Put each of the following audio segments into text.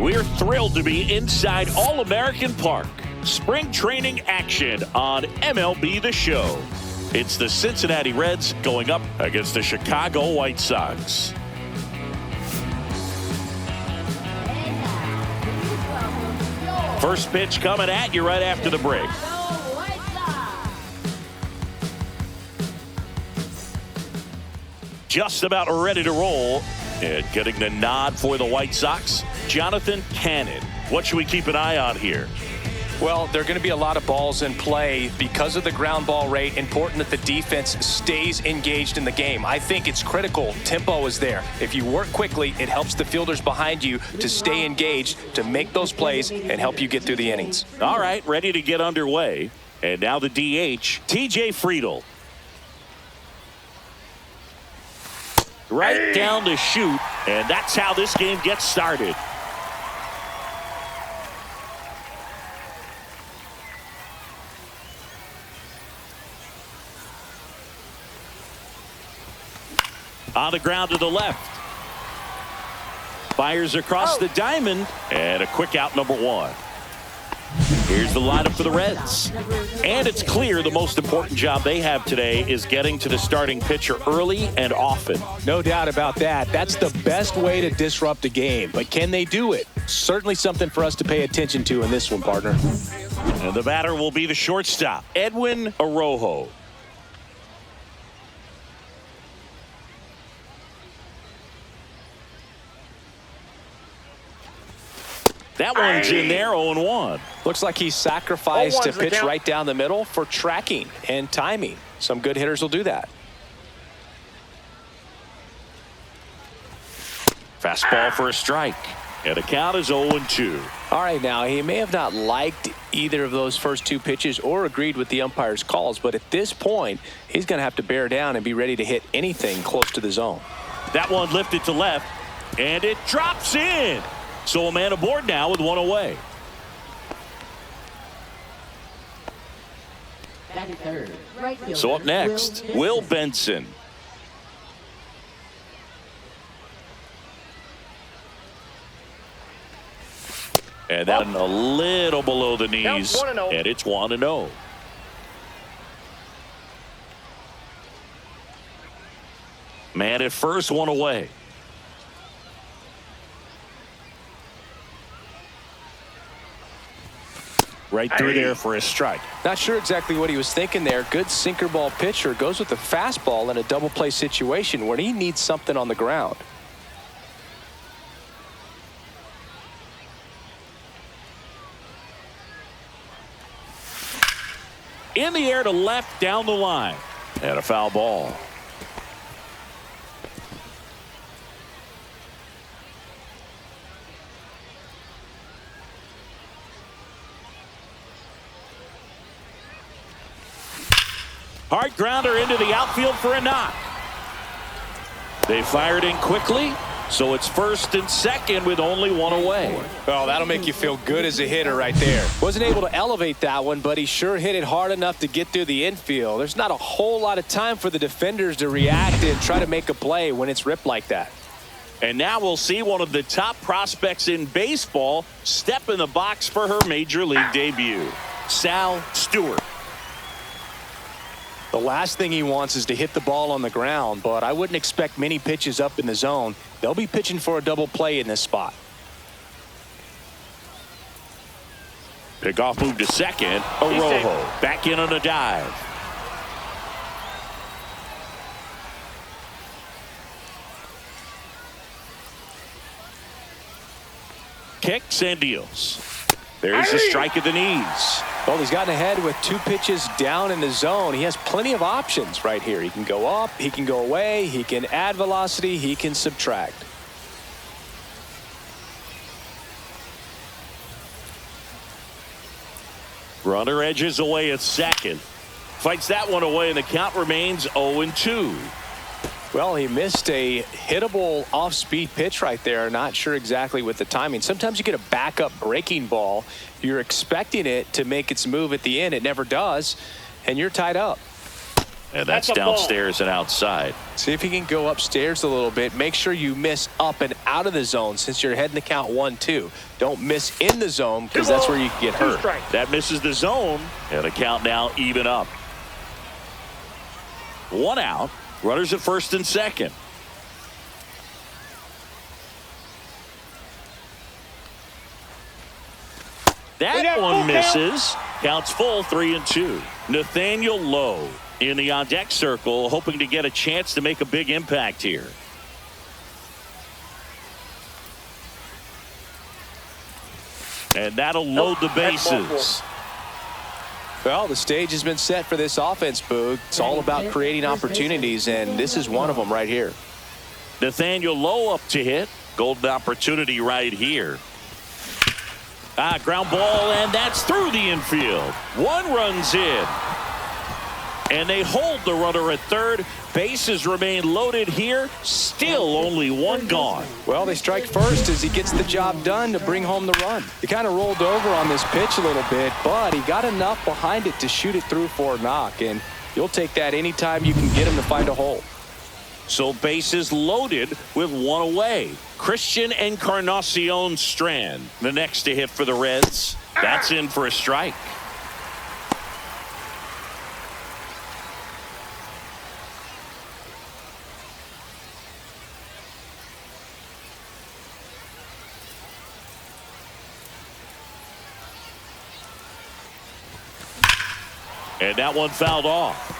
We're thrilled to be inside All-American Park. Spring training action on MLB The Show. It's the Cincinnati Reds going up against the Chicago White Sox. First pitch coming at you right after the break. Just about ready to roll. And getting the nod for the White Sox, Jonathan Cannon. What should we keep an eye on here? Well, there are going to be a lot of balls in play because of the ground ball rate. Important that the defense stays engaged in the game. I think it's critical. Tempo is there. If you work quickly, it helps the fielders behind you to stay engaged, to make those plays, and help you get through the innings. All right, ready to get underway. And now the DH, TJ Friedl. Right down the chute, and that's how this game gets started. On the ground to the left. Fires across the diamond, and a quick out, number one. Here's the lineup for the Reds. And it's clear the most important job they have today is getting to the starting pitcher early and often. No doubt about that. That's the best way to disrupt a game. But can they do it? Certainly something for us to pay attention to in this one, partner. And the batter will be the shortstop, Edwin Arroyo. That one's in there, 0-1. Looks like he sacrificed to pitch right down the middle for tracking and timing. Some good hitters will do that. Fastball for a strike. And the count is 0-2. All right, now, he may have not liked either of those first two pitches or agreed with the umpire's calls, but at this point, he's going to have to bear down and be ready to hit anything close to the zone. That one lifted to left, and it drops in. So a man aboard now with one away. So up next, Will Benson. And that one a little below the knees, and it's 1-0. Man at first, one away. Right through there for a strike. Not sure exactly what he was thinking there. Good sinker ball pitcher goes with the fastball in a double play situation where he needs something on the ground. In the air to left, down the line. And a foul ball. Hard grounder into the outfield for a knock. They fired in quickly, so it's first and second with only one away. Oh, that'll make you feel good as a hitter right there. Wasn't able to elevate that one, but he sure hit it hard enough to get through the infield. There's not a whole lot of time for the defenders to react and try to make a play when it's ripped like that. And now we'll see one of the top prospects in baseball step in the box for her major league debut. Sal Stewart. The last thing he wants is to hit the ball on the ground, but I wouldn't expect many pitches up in the zone. They'll be pitching for a double play in this spot. Pickoff move to second. Arroyo back in on a dive. Kicks and deals. There's the strike at the knees. Well, he's gotten ahead with two pitches down in the zone. He has plenty of options right here. He can go up, he can go away, he can add velocity, he can subtract. Runner edges away at second. Fights that one away, and the count remains 0-2. Well, he missed a hittable off-speed pitch right there. Not sure exactly with the timing. Sometimes you get a backup breaking ball. You're expecting it to make its move at the end. It never does, and you're tied up. And that's downstairs and outside. See if you can go upstairs a little bit. Make sure you miss up and out of the zone since you're heading to count 1-2. Don't miss in the zone because that's where you can get hurt. That misses the zone, and the count now even up. 1 out. Runners at first and second. That one misses. Counts full, 3-2. Nathaniel Lowe in the on-deck circle, hoping to get a chance to make a big impact here. And that'll load the bases. Well, the stage has been set for this offense, Boog. It's all about creating opportunities, and this is one of them right here. Nathaniel Lowe up to hit. Golden opportunity right here. Ground ball, and that's through the infield. 1 runs in. And they hold the runner at third. Bases remain loaded here. Still only 1 gone. Well, they strike first as he gets the job done to bring home the run. He kind of rolled over on this pitch a little bit, but he got enough behind it to shoot it through for a knock. And you'll take that anytime you can get him to find a hole. So bases loaded with 1 away. Christian Encarnacion Strand, the next to hit for the Reds. That's in for a strike. And that one fouled off.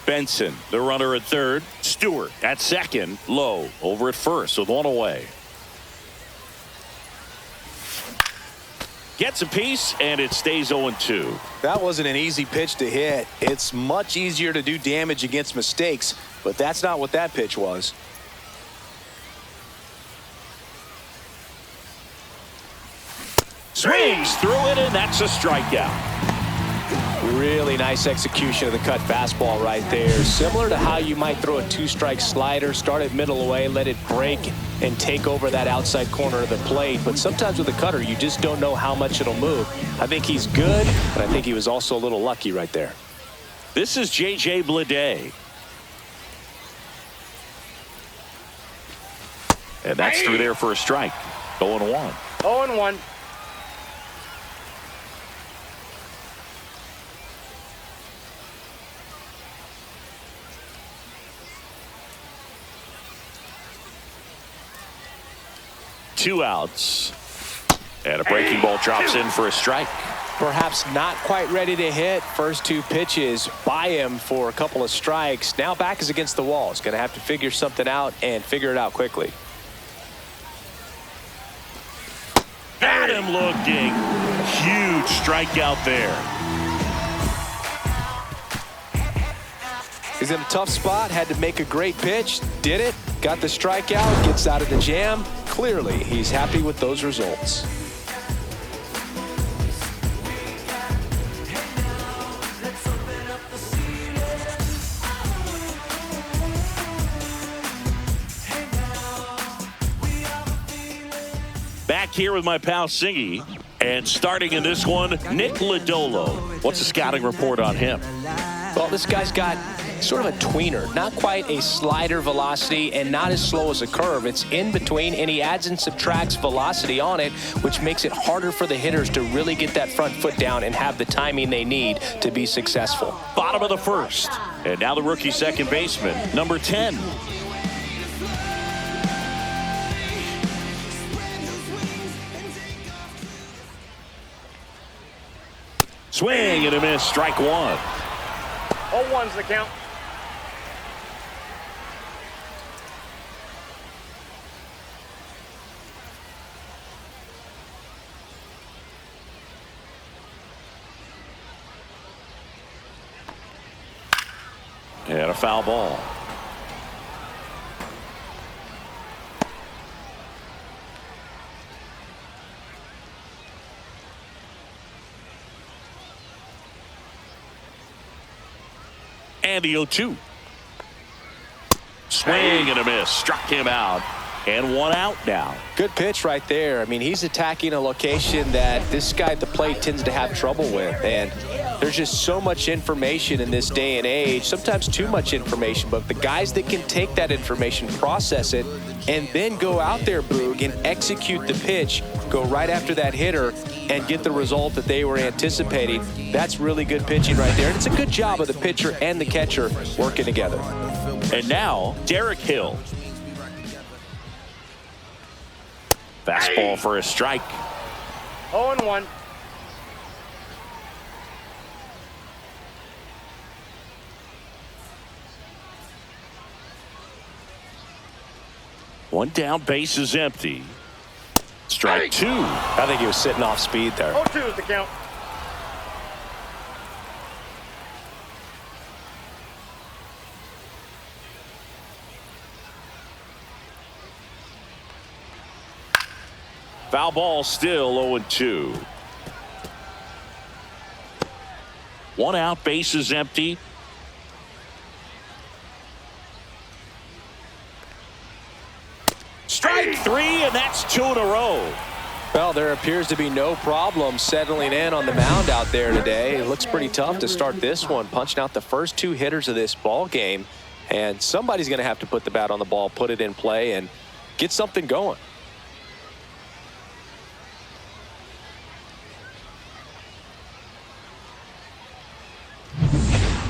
Benson, the runner at third. Stewart at second. Lowe over at first with 1 away. Gets a piece, and it stays 0-2. That wasn't an easy pitch to hit. It's much easier to do damage against mistakes, but that's not what that pitch was. Swings through it, and that's a strikeout. Really nice execution of the cut fastball right there. Similar to how you might throw a 2-strike slider, start it middle away, let it break, and take over that outside corner of the plate. But sometimes with a cutter, you just don't know how much it'll move. I think he's good, but I think he was also a little lucky right there. This is JJ Bleday. And that's through there for a strike. 0-1. 0-1. Two outs, and a breaking ball drops in for a strike. Perhaps not quite ready to hit. First 2 pitches by him for a couple of strikes. Now back is against the wall. He's going to have to figure something out and figure it out quickly. Got him looking. Huge strikeout there. He's in a tough spot, had to make a great pitch, did it, got the strikeout, gets out of the jam. Clearly, he's happy with those results. Back here with my pal Singy, and starting in this one, Nick Lodolo. What's the scouting report on him? Well, this guy's got sort of a tweener, not quite a slider velocity and not as slow as a curve. It's in between, and he adds and subtracts velocity on it, which makes it harder for the hitters to really get that front foot down and have the timing they need to be successful. Bottom of the first, and now the rookie second baseman, number 10. Swing and a miss, strike 1. 0-1's the count. And a foul ball. And the 0-2. Swing and a miss. Struck him out. And one out now. Good pitch right there. I mean, he's attacking a location that this guy at the plate tends to have trouble with. And there's just so much information in this day and age, sometimes too much information. But the guys that can take that information, process it, and then go out there, Boog, and execute the pitch, go right after that hitter, and get the result that they were anticipating, that's really good pitching right there. And it's a good job of the pitcher and the catcher working together. And now, Derick Hall. Fastball for a strike. 0-1. One down, base is empty. Strike two. I think he was sitting off speed there. 0-2 is the count. Foul ball, still 0-2. One out, base is empty. Strike three, and that's 2 in a row. Well, there appears to be no problem settling in on the mound out there today. It looks pretty tough to start this one, punching out the first two hitters of this ball game. And somebody's going to have to put the bat on the ball, put it in play, and get something going.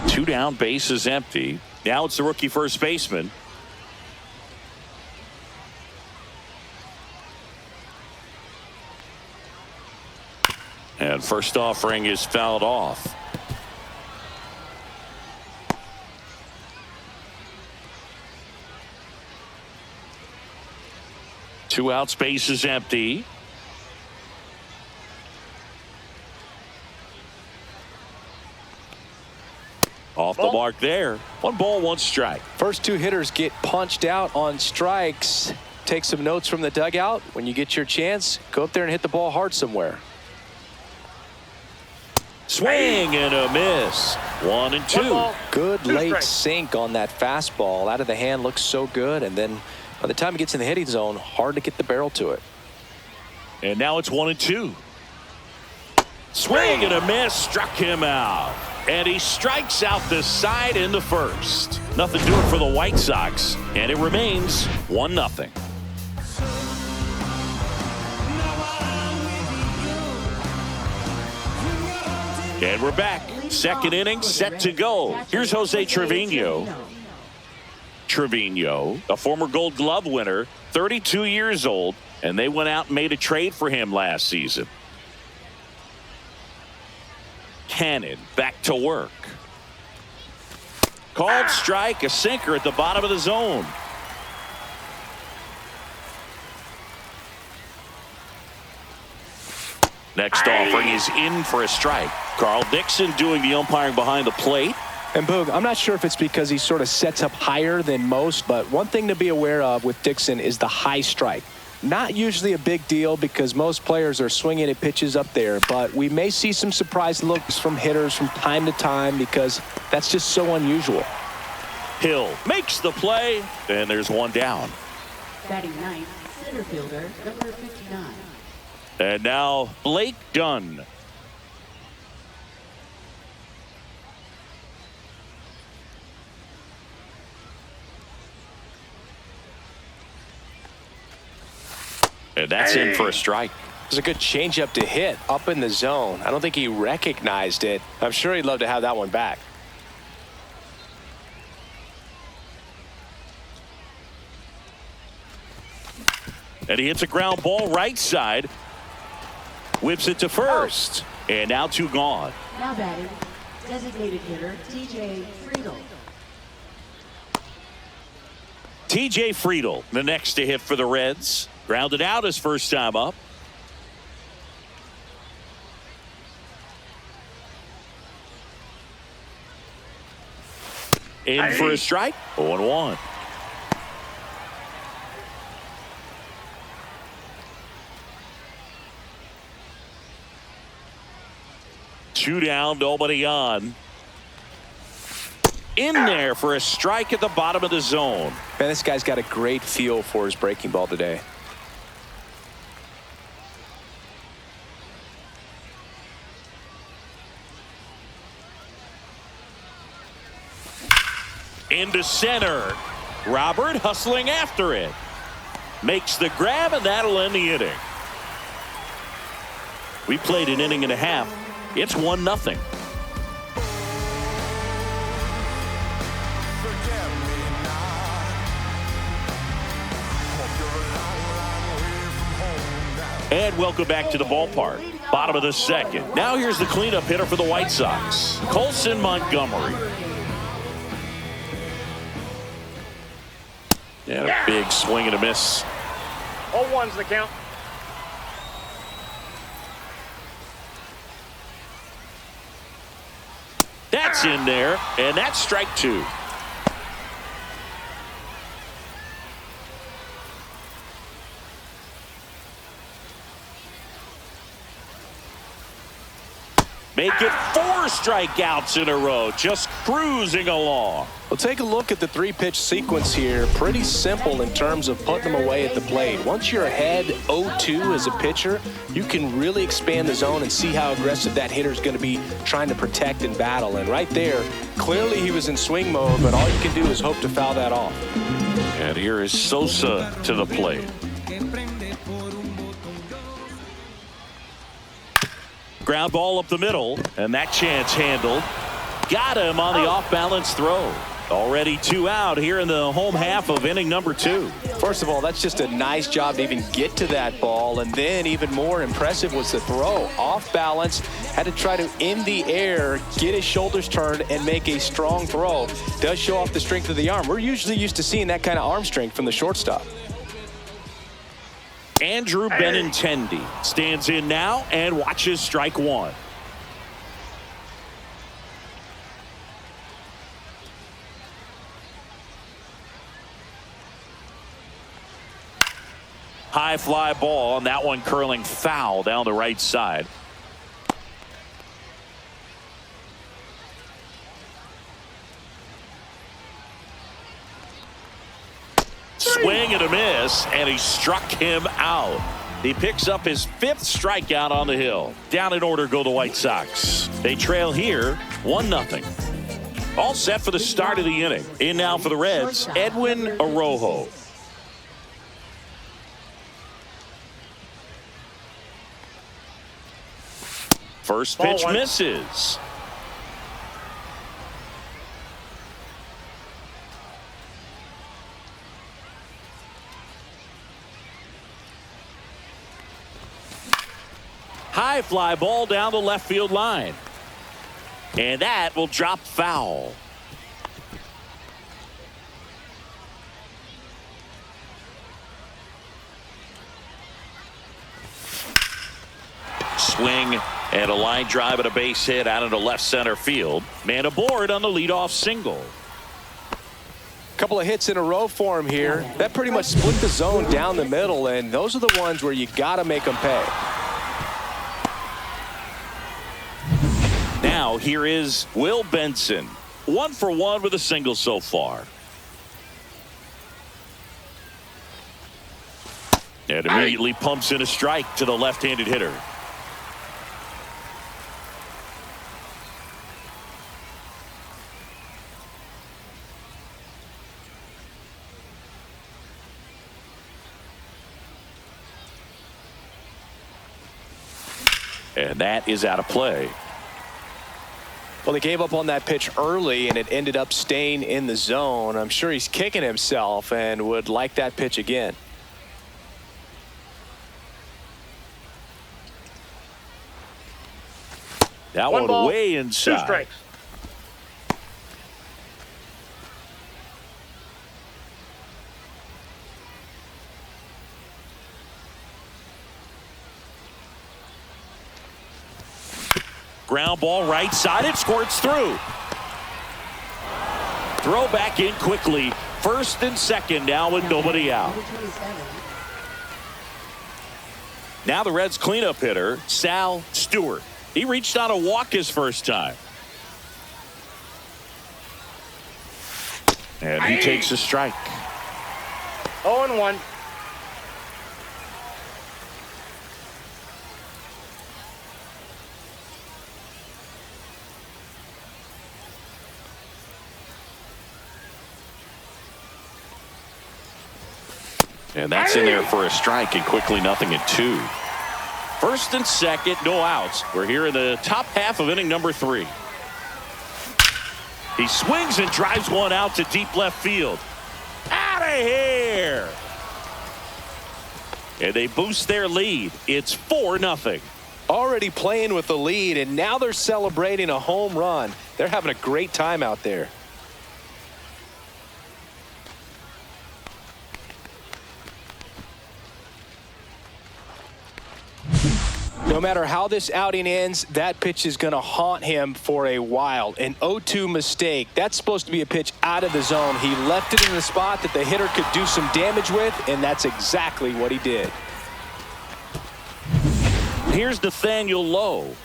Two down, base is empty. Now it's the rookie first baseman. And first offering is fouled off. Two outs, base is empty. Off the mark there. 1 ball, 1 strike. First two hitters get punched out on strikes. Take some notes from the dugout. When you get your chance, go up there and hit the ball hard somewhere. Swing and a miss. 1 and 2. Good late sink on that fastball. Out of the hand, looks so good. And then by the time it gets in the hitting zone, hard to get the barrel to it. And now it's 1 and 2. Swing and a miss. Struck him out. And he strikes out the side in the first. Nothing doing for the White Sox. And it remains 1-0. And we're back. Second inning set to go. Here's Jose Trevino. Trevino, a former Gold Glove winner, 32 years old, and they went out and made a trade for him last season. Cannon back to work. Called strike, a sinker at the bottom of the zone. Next offering is in for a strike. Carl Dixon doing the umpiring behind the plate. And Boog, I'm not sure if it's because he sort of sets up higher than most, but one thing to be aware of with Dixon is the high strike. Not usually a big deal because most players are swinging at pitches up there, but we may see some surprise looks from hitters from time to time because that's just so unusual. Hill makes the play, and there's one down. Batting ninth, center fielder, number 59. And now Blake Dunn. And that's in for a strike. It was a good changeup to hit up in the zone. I don't think he recognized it. I'm sure he'd love to have that one back. And he hits a ground ball right side. Whips it to first. And now 2 gone. Now batting, designated hitter TJ Friedl. TJ Friedl, the next to hit for the Reds. Grounded out his first time up. In for a strike. 0-1. Two down, nobody on. in there for a strike at the bottom of the zone. Man, this guy's got a great feel for his breaking ball today. Into center. Robert hustling after it. Makes the grab, and that'll end the inning. We played an inning and a half. It's 1-0. And welcome back to the ballpark. Bottom of the second. Now here's the cleanup hitter for the White Sox, Colson Montgomery. And a big swing and a miss. 0-1's the count. That's in there, and that's strike 2. Make it 4 strikeouts in a row, just cruising along. Well, take a look at the 3-pitch sequence here. Pretty simple in terms of putting them away at the plate. Once you're ahead 0-2 as a pitcher, you can really expand the zone and see how aggressive that hitter is going to be trying to protect and battle. And right there, clearly he was in swing mode, but all you can do is hope to foul that off. And here is Sosa to the plate. Ground ball up the middle, and that chance handled. Got him on the off-balance throw. Already 2 out here in the home half of inning number 2. First of all, that's just a nice job to even get to that ball, and then even more impressive was the throw. Off balance, had to try to in the air, get his shoulders turned, and make a strong throw. Does show off the strength of the arm. We're usually used to seeing that kind of arm strength from the shortstop. Andrew Benetendi stands in now and watches strike 1. High fly ball, and that one curling foul down the right side. Swing and a miss, and he struck him out. He picks up his 5th strikeout on the hill. Down in order go the White Sox. They trail here 1-0. All set for the start of the inning. In now for the Reds, Edwin Arroyo. First pitch misses. High fly ball down the left field line. And that will drop foul. Swing and a line drive and a base hit out into left center field. Man aboard on the leadoff single. Couple of hits in a row for him here. That pretty much split the zone down the middle, and those are the ones where you got to make them pay. Now here is Will Benson. 1 for 1 with a single so far. And immediately pumps in a strike to the left-handed hitter. And that is out of play. Well, they gave up on that pitch early, and it ended up staying in the zone. I'm sure he's kicking himself and would like that pitch again. That one way inside. 2 strikes. Ground ball right side. It squirts through. Throw back in quickly. First and second now with nobody out. Now the Reds cleanup hitter, Sal Stewart. He reached on a walk his first time. And he takes a strike. 0-1. And that's in there for a strike, and quickly 0-2. First and second, no outs. We're here in the top half of inning number 3. He swings and drives one out to deep left field. Out of here! And they boost their lead. It's 4-0. Already playing with the lead, and now they're celebrating a home run. They're having a great time out there. No matter how this outing ends, that pitch is going to haunt him for a while. An 0-2 mistake. That's supposed to be a pitch out of the zone. He left it in the spot that the hitter could do some damage with, and that's exactly what he did. Here's Nathaniel Lowe.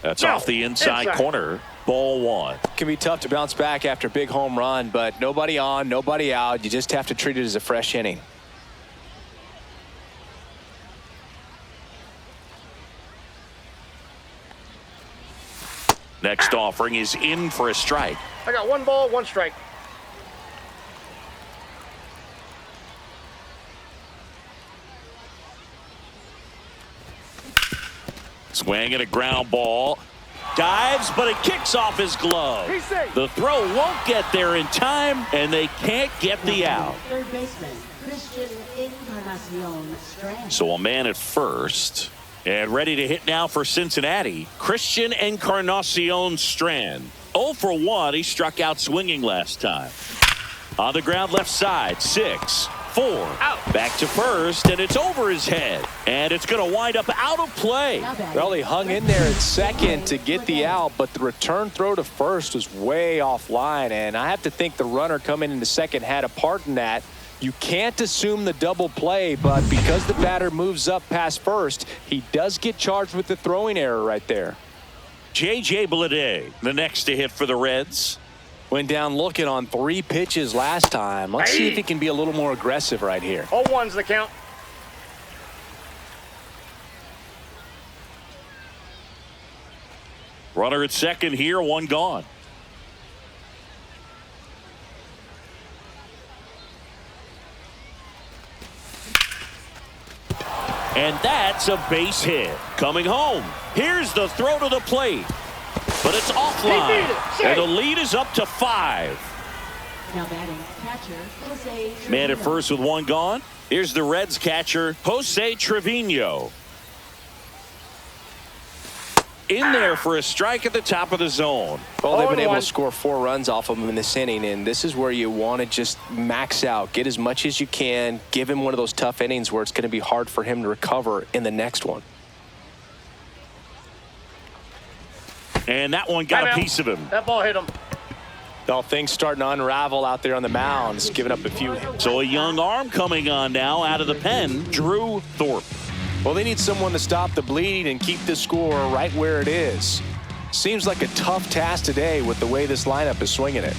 That's off the inside corner. Ball 1. Can be tough to bounce back after a big home run, but nobody on, nobody out. You just have to treat it as a fresh inning. Next offering is in for a strike. I got 1 ball, 1 strike. Swing and a ground ball. Dives, but it kicks off his glove. The throw won't get there in time, and they can't get the out. Third baseman, Christian Encarnacion, strand. So a man at first. And ready to hit now for Cincinnati, Christian Encarnacion strand. 0 for 1. He struck out swinging last time. On the ground left side, 6, 4. Out. Back to first, and it's over his head. And it's going to wind up out of play. Well, he hung in there at second to get the out, but the return throw to first was way offline. And I have to think the runner coming into second had a part in that. You can't assume the double play, but because the batter moves up past first, he does get charged with the throwing error right there. JJ Bleday, the next to hit for the Reds. Went down looking on 3 pitches last time. Let's see if he can be a little more aggressive right here. 0-1's the count. Runner at second here, 1 gone. And that's a base hit. Coming home. Here's the throw to the plate. But it's offline. And the lead is up to 5. Now batting, catcher, Jose Trevino. Man at first with 1 gone. Here's the Reds catcher, Jose Trevino. In there for a strike at the top of the zone. Well, they've been able to score 4 runs off of him in this inning, and this is where you want to just max out, get as much as you can, give him one of those tough innings where it's going to be hard for him to recover in the next one. And that one got a piece of him. That ball hit him. Well, things starting to unravel out there on the mounds, giving up a few. So a young arm coming on now out of the pen, Drew Thorpe. Well, they need someone to stop the bleed and keep this score right where it is. Seems like a tough task today with the way this lineup is swinging it.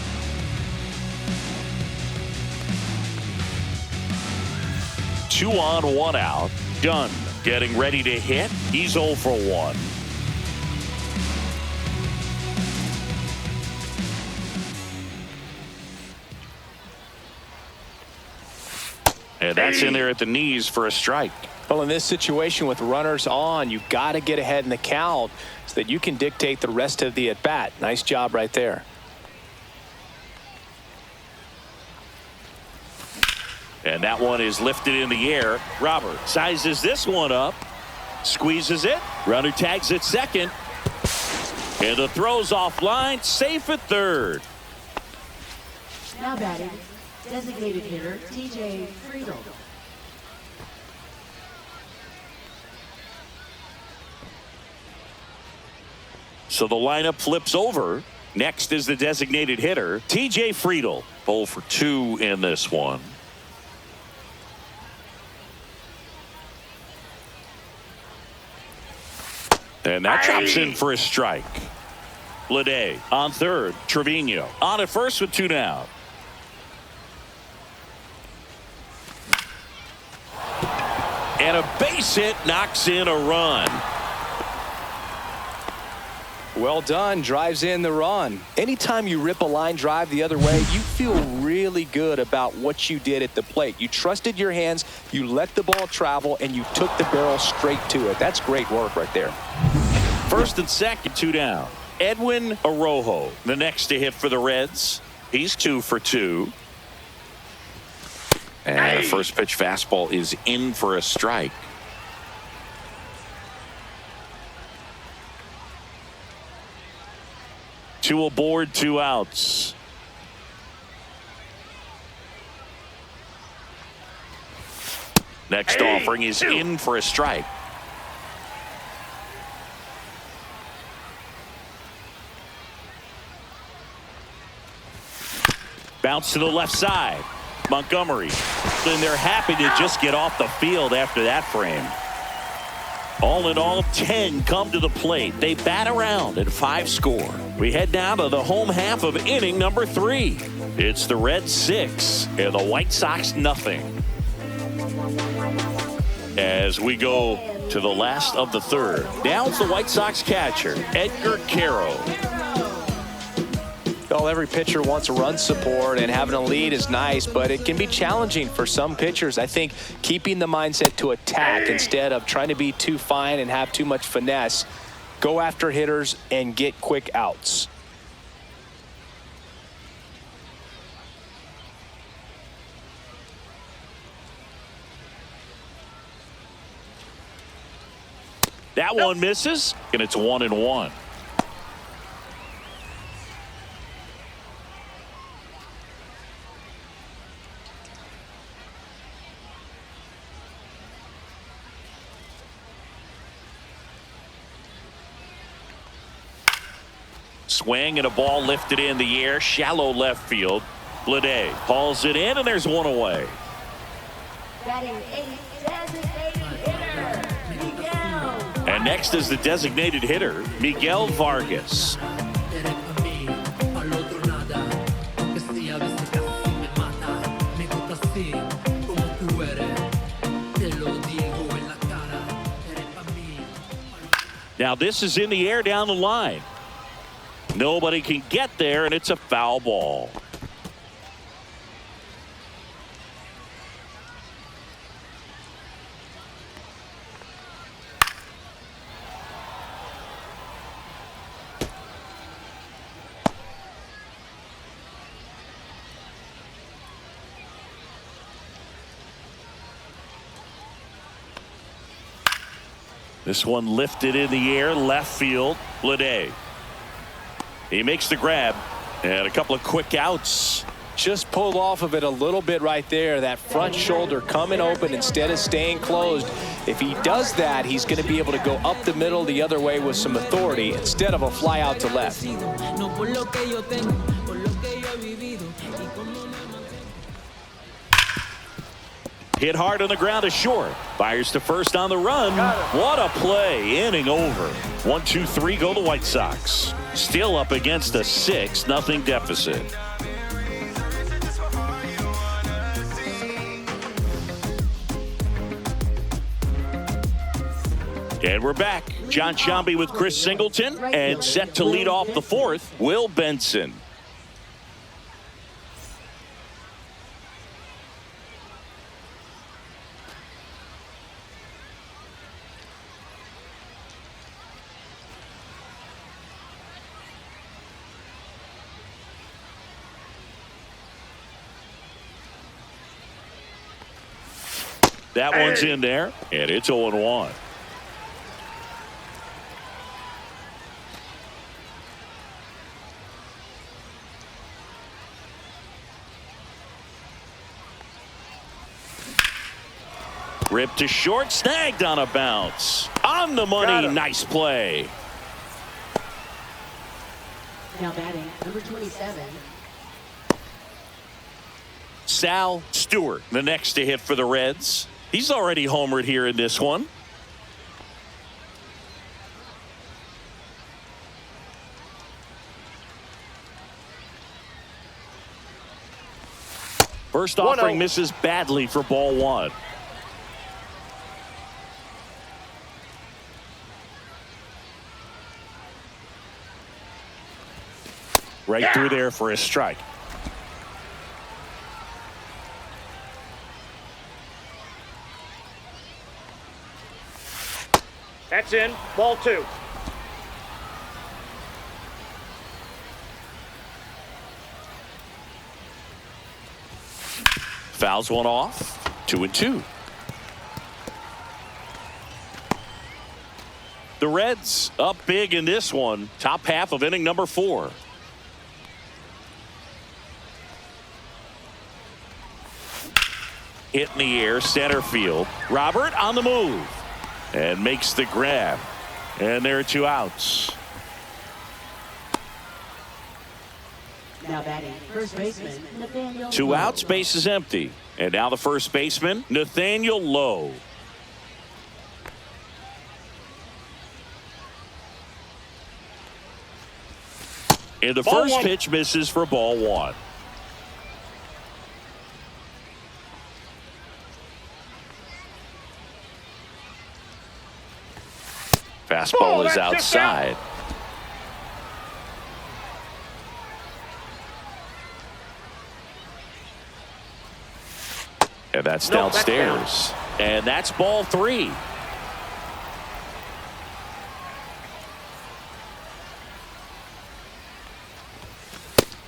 Two on, 1 out. Dunn getting ready to hit. He's 0 for 1. And that's in there at the knees for a strike. Well, in this situation with runners on, you've got to get ahead in the count so that you can dictate the rest of the at-bat. Nice job right there. And that one is lifted in the air. Robert sizes this one up, squeezes it. Runner tags at second. And the throw's offline, safe at third. Now batting, designated hitter TJ Friedl. So the lineup flips over. Next is the designated hitter, TJ Friedl. 0 for 2 in this one. And that drops in for a strike. Bleday on third. Trevino on at first with 2 down. And a base hit knocks in a run. Well done. Drives in the run. Anytime you rip a line drive the other way, you feel really good about what you did at the plate. You trusted your hands, you let the ball travel, and you took the barrel straight to it. That's great work right there. First and second, 2 down. Edwin Arroyo, the next to hit for the Reds. He's 2 for 2. And the first pitch fastball is in for a strike. Two aboard, 2 outs. Next offering is in for a strike. Bounce to the left side. Montgomery. And they're happy to just get off the field after that frame. All in all, 10 come to the plate. They bat around and 5 score. We head now to the home half of inning number 3. It's the Reds 6 and the White Sox nothing. As we go to the last of the third. Down's the White Sox catcher, Edgar Quero. Well, every pitcher wants run support, and having a lead is nice, but it can be challenging for some pitchers. I think keeping the mindset to attack instead of trying to be too fine and have too much finesse. Go after hitters and get quick outs. That one misses, and it's 1-1. Swing and a ball lifted in the air, shallow left field. Bleday hauls it in, and there's one away. Batting 8, designated hitter, Miguel. And next is the designated hitter, Miguel Varges. Now this is in the air down the line. Nobody can get there, and it's a foul ball. This one lifted in the air, left field. Bleday. He makes the grab, and a couple of quick outs. Just pulled off of it a little bit right there. That front shoulder coming open instead of staying closed. If he does that, he's going to be able to go up the middle the other way with some authority instead of a fly out to left. Hit hard on the ground to short. Fires to first on the run. What a play. Inning over. 1-2-3 go the White Sox. Still up against a 6-0 deficit. And we're back. John Sciambi with Chris Singleton, and set to lead off the fourth, Will Benson. That one's in there, and it's 0-1. Ripped to short, snagged on a bounce. On the money, nice play. Now batting, number 27. Sal Stewart, the next to hit for the Reds. He's already homered here in this one. First offering misses badly for ball one. Right through there for a strike. That's in. Ball two. Fouls one off. 2-2. The Reds up big in this one. Top half of inning number 4. Hit in the air, center field. Robert on the move and makes the grab. And there are 2 outs. Now batting, first baseman, Nathaniel 2 Lowe. outs, base is empty. And now the first baseman, Nathaniel Lowe. And the Ball first one. pitch misses for ball one. Fastball is that's just out. outside. And that's No, that's downstairs. And that's ball 3.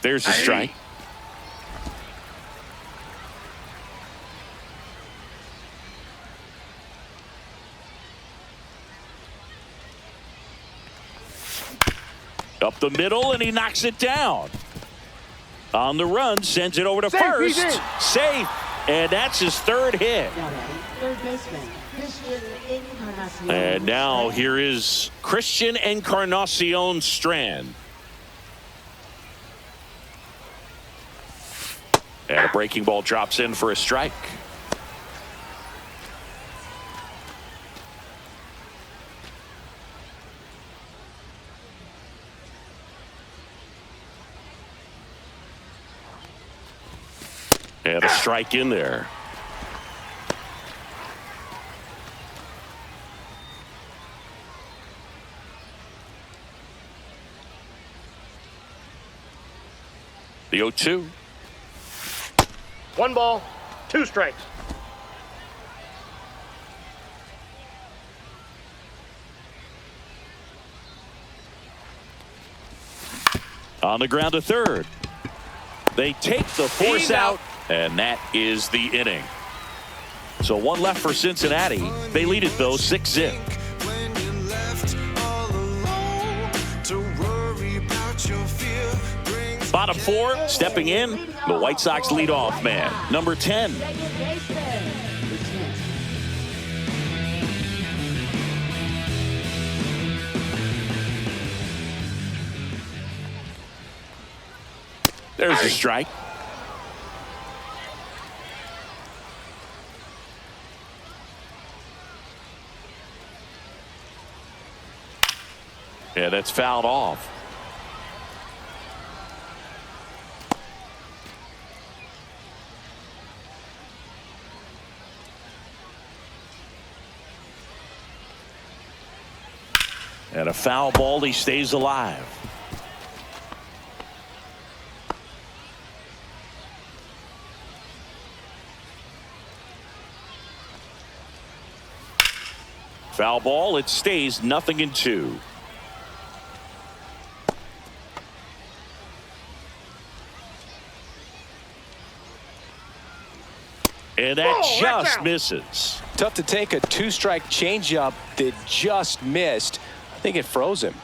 There's a strike. Up the middle, and he knocks it down. On the run, sends it over to Safe, he's first. in. Safe. And that's his 3rd hit. Now batting, third baseman, Christian Encarnacion. And now here is Christian Encarnacion Strand. And a breaking ball drops in for a strike. And a strike in there. The 0-2. 1 ball, 2 strikes. On the ground to third. They take the force He's out, and that is the inning. So 1 left for Cincinnati. They lead it, though, 6-0. Bottom 4, stepping in, the White Sox leadoff man, number 10. Second baseman, Lieutenant. There's a strike. Yeah, that's fouled off. And a foul ball, he stays alive. Foul ball, it stays 0-2. And that just misses. Tough to take a 2-strike changeup that just missed. I think it froze him.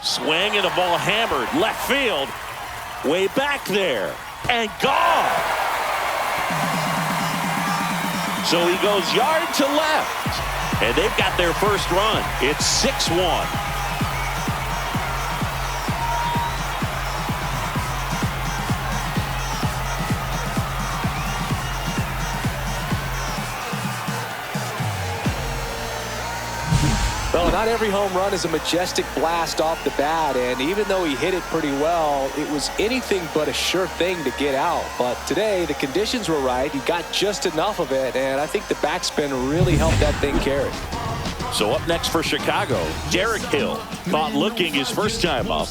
Swing and the ball hammered left field. Way back there and gone. So he goes yard to left. And they've got their first run. It's 6-1. Well, not every home run is a majestic blast off the bat, and even though he hit it pretty well, it was anything but a sure thing to get out. But today, the conditions were right. He got just enough of it, and I think the backspin really helped that thing carry. So up next for Chicago, Derick Hall, caught looking his first time up.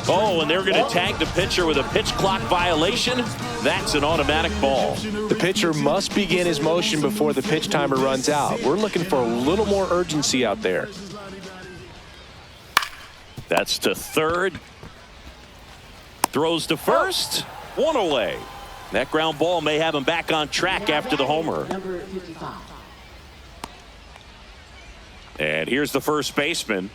Oh, and they're going to tag the pitcher with a pitch clock violation. That's an automatic ball. The pitcher must begin his motion before the pitch timer runs out. We're looking for a little more urgency out there. That's to third. Throws to first. One away. That ground ball may have him back on track after the homer. Number 55. And here's the first baseman.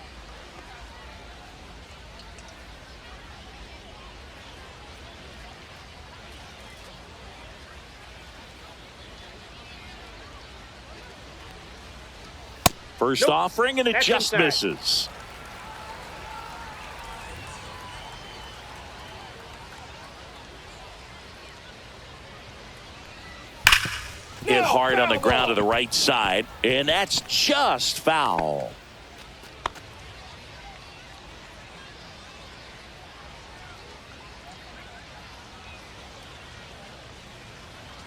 First offering, and it just misses. Hit hard on the ground to the right side, and that's just foul.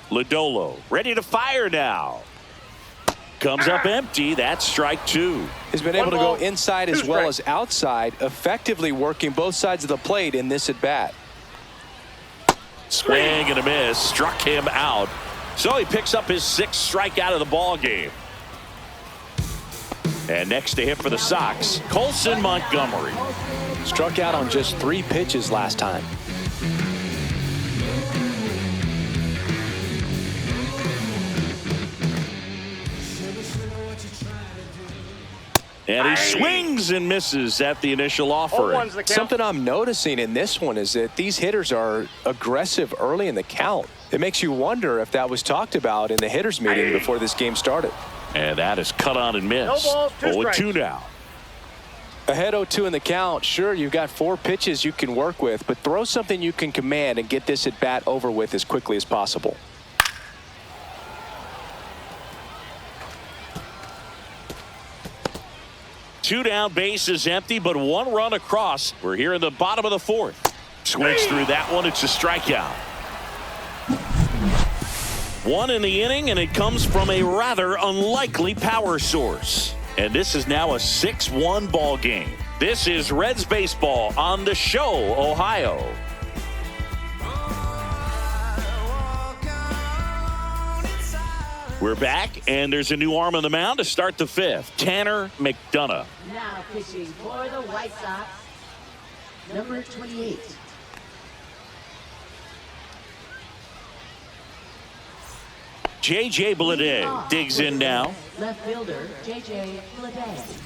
Lodolo ready to fire now. Comes up empty. That's strike two. He's been able to go inside as well as outside, effectively working both sides of the plate in this at bat. Swing and a miss. Struck him out. So he picks up his sixth strikeout of the ball game. And next to hit for the Sox, Colson Montgomery. Struck out on just 3 pitches last time. And he swings and misses at the initial offering. Something I'm noticing in this one is that these hitters are aggressive early in the count. It makes you wonder if that was talked about in the hitters meeting before this game started. And that is cut on and missed. 0-2 now. Ahead 0-2 in the count. Sure, you've got 4 pitches you can work with, but throw something you can command and get this at bat over with as quickly as possible. Two down, base is empty, but 1 run across. We're here in the bottom of the 4th. Swings through that one. It's a strikeout. 1 in the inning, and it comes from a rather unlikely power source. And this is now a 6-1 ball game. This is Reds baseball on the Show, Ohio. We're back, and there's a new arm on the mound to start the 5th. Tanner McDonough. Now pitching for the White Sox, number 28. JJ Bleday digs in now. Left fielder, JJ Bleday.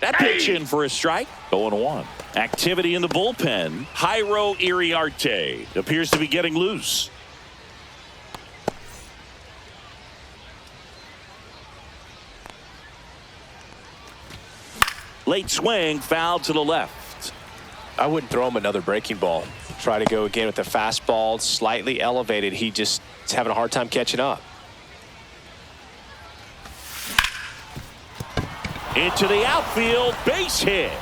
That pitch in for a strike. 0-1. Activity in the bullpen. Jairo Iriarte appears to be getting loose. Late swing, foul to the left. I wouldn't throw him another breaking ball. Try to go again with the fastball, slightly elevated. He just is having a hard time catching up. Into the outfield, base hit.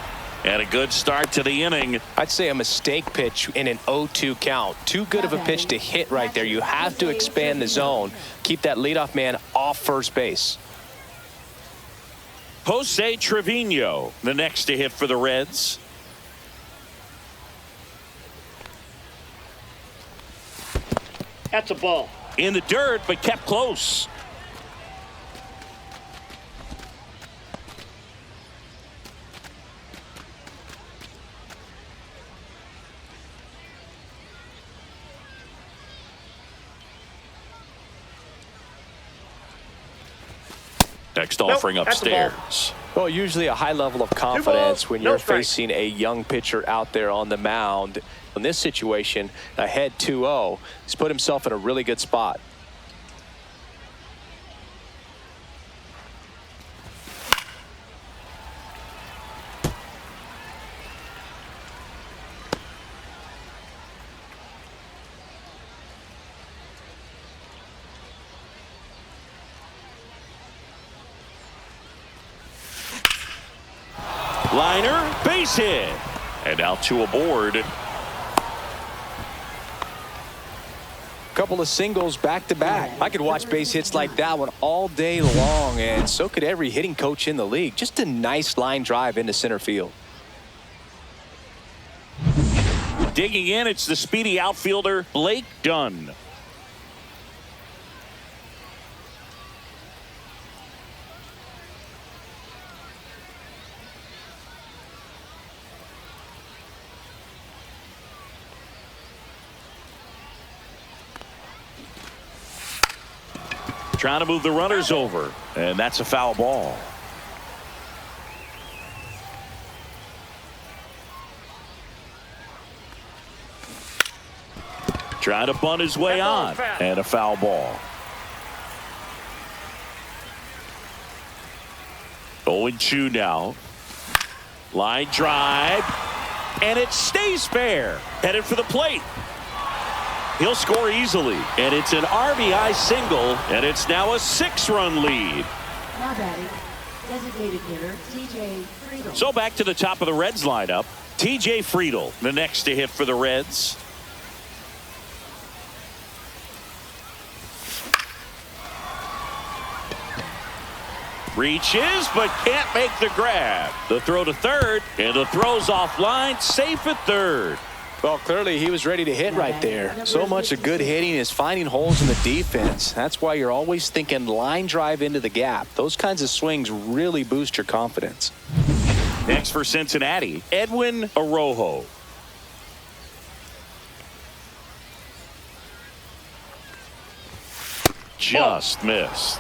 And a good start to the inning. I'd say a mistake pitch in an 0-2 count. Too good of a pitch to hit right there. You have to expand the zone. Keep that leadoff man off first base. Jose Trevino, the next to hit for the Reds. That's a ball. In the dirt, but kept close. Next offering upstairs. Well, usually a high level of confidence when you're facing a young pitcher out there on the mound. In this situation, ahead 2-0, he's put himself in a really good spot. Liner, base hit. And now 2 aboard. Couple of singles back-to-back. I could watch base hits like that one all day long, and so could every hitting coach in the league. Just a nice line drive into center field. Digging in, it's the speedy outfielder, Blake Dunn. Trying to move the runners over, and that's a foul ball. Trying to bunt his way on, and a foul ball. 0-2 now. Line drive, and it stays fair. Headed for the plate. He'll score easily, and it's an RBI single, and it's now a 6-run lead. Now batting, designated hitter TJ Friedl. So back to the top of the Reds lineup. TJ Friedl, the next to hit for the Reds. Reaches, but can't make the grab. The throw to third, and the throw's offline, safe at third. Well, clearly he was ready to hit right there. So much of good hitting is finding holes in the defense. That's why you're always thinking line drive into the gap. Those kinds of swings really boost your confidence. Next for Cincinnati, Edwin Arroyo. Just missed.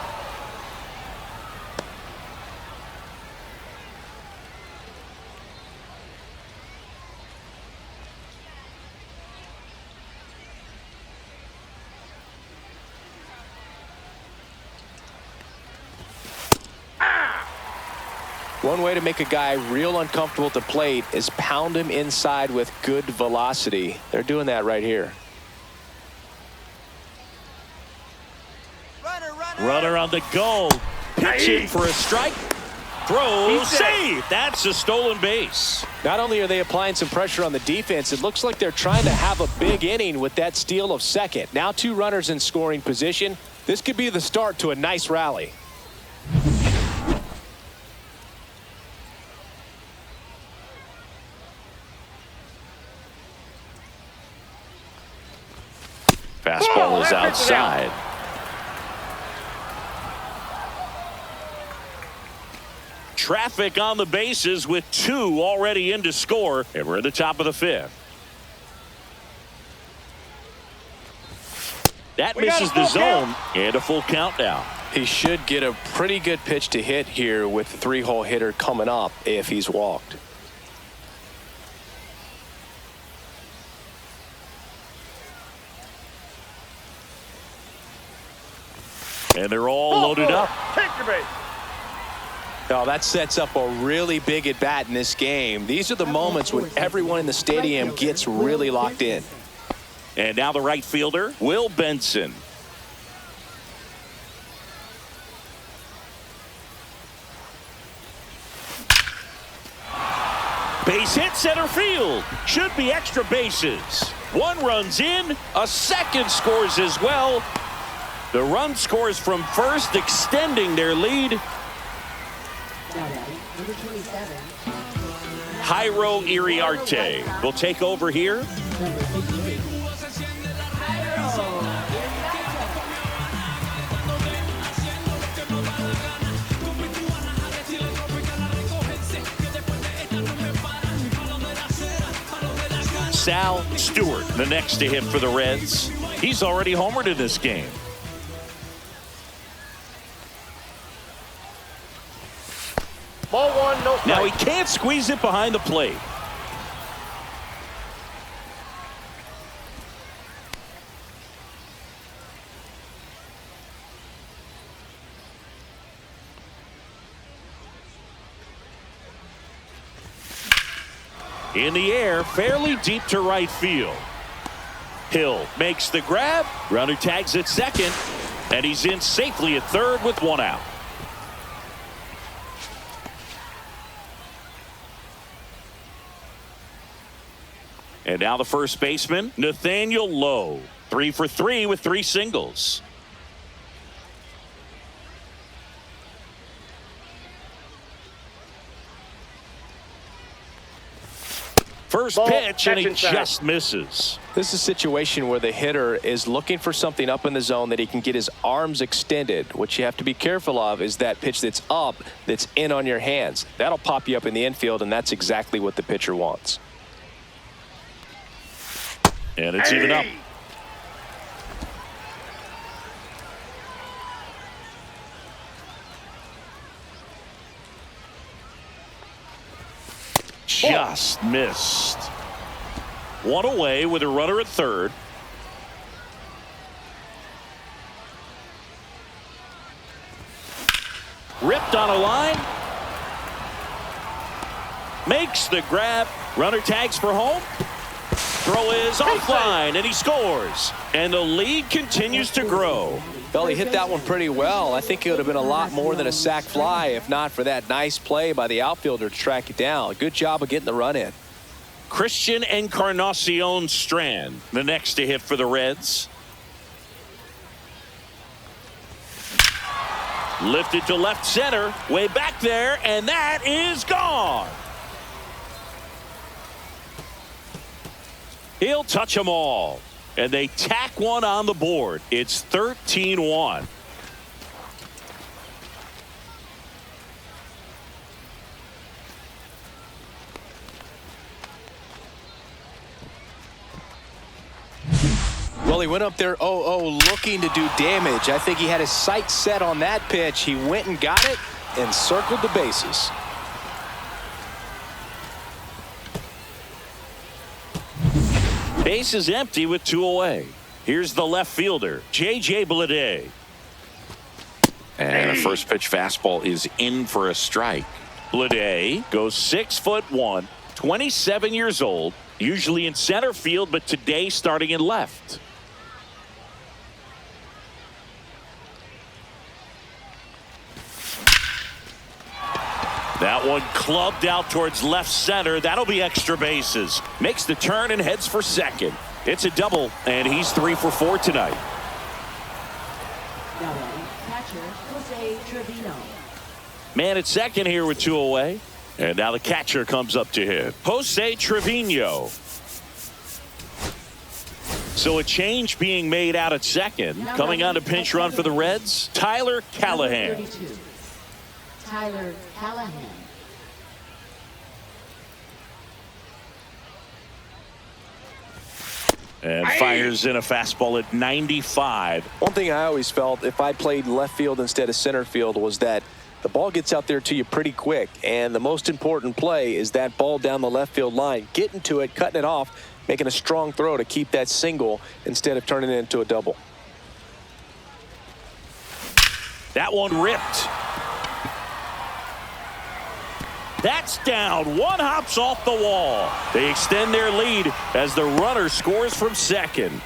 One way to make a guy real uncomfortable at the plate is pound him inside with good velocity. They're doing that right here. Runner on the go. Pitching for a strike. Throw, save. That's a stolen base. Not only are they applying some pressure on the defense, it looks like they're trying to have a big inning with that steal of second. Now 2 runners in scoring position. This could be the start to a nice rally. Fastball is outside. Traffic on the bases with 2 already in to score, and we're at the top of the 5th. That misses the zone, and a full count now. He should get a pretty good pitch to hit here with the 3-hole hitter coming up if he's walked. And they're all loaded up. Take your base. Oh, that sets up a really big at bat in this game. These are the moments when everyone in the stadium gets really locked in. And now the right fielder, Will Benson. Base hit center field. Should be extra bases. 1 runs in, a second scores as well. The run scores from first, extending their lead. Now batting, number 27. Jairo Iriarte will take over here. Number 58. Sal Stewart, the next to hit for the Reds. He's already homered in this game. Ball 1, no strike. Now he can't squeeze it behind the plate. In the air, fairly deep to right field. Hill makes the grab. Runner tags at second. And he's in safely at third with one out. And now the first baseman, Nathaniel Lowe. 3 for 3 with 3 singles. First pitch, and he just misses. This is a situation where the hitter is looking for something up in the zone that he can get his arms extended. What you have to be careful of is that pitch that's up, that's in on your hands. That'll pop you up in the infield, and that's exactly what the pitcher wants. And it's even up. Just missed. One away with a runner at third. Ripped on a line. Makes the grab. Runner tags for home. Throw is offline, and he scores. And the lead continues to grow. Well, he hit that one pretty well. I think it would have been a lot more than a sac fly if not for that nice play by the outfielder to track it down. Good job of getting the run in. Christian Encarnacion Strand, the next to hit for the Reds. Lifted to left center, way back there, and that is gone. He'll touch them all. And they tack one on the board. It's 13-1. Well, he went up there 0-0 looking to do damage. I think he had his sights set on that pitch. He went and got it and circled the bases. Base is empty with 2 away. Here's the left fielder, JJ Bleday. And a first pitch fastball is in for a strike. Bleday goes 6'1", 27 years old, usually in center field, but today starting in left. That one clubbed out towards left center. That'll be extra bases. Makes the turn and heads for second. It's a double, and he's 3 for 4 tonight. Now catcher Jose Trevino. Man at second here with 2 away. And now the catcher comes up to hit. Jose Trevino. So a change being made out at second. Coming on to pinch run for the Reds, Tyler Callahan. Tyler Callahan. And fires in a fastball at 95. One thing I always felt if I played left field instead of center field was that the ball gets out there to you pretty quick. And the most important play is that ball down the left field line. Getting to it, cutting it off, making a strong throw to keep that single instead of turning it into a double. That one ripped. That's down. One hops off the wall. They extend their lead as the runner scores from second.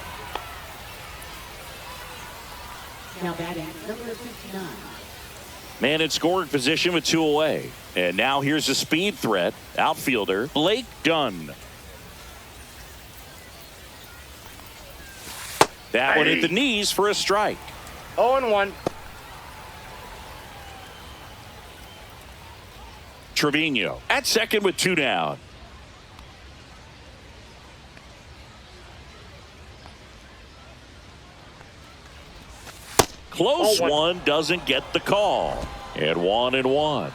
Now batting number 59. Man in scoring position with 2 away. And now here's a speed threat. Outfielder Blake Dunn. That one hit the knees for a strike. 0-1. Trevino at second with 2 down. Close one doesn't get the call. And 1-1.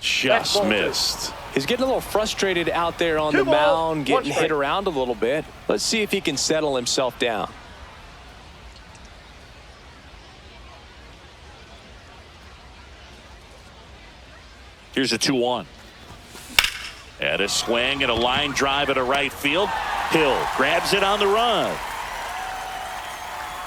Just missed. He's getting a little frustrated out there on the mound, getting hit around a little bit. Let's see if he can settle himself down. Here's a 2-1. And a swing and a line drive at a right field. Hill grabs it on the run.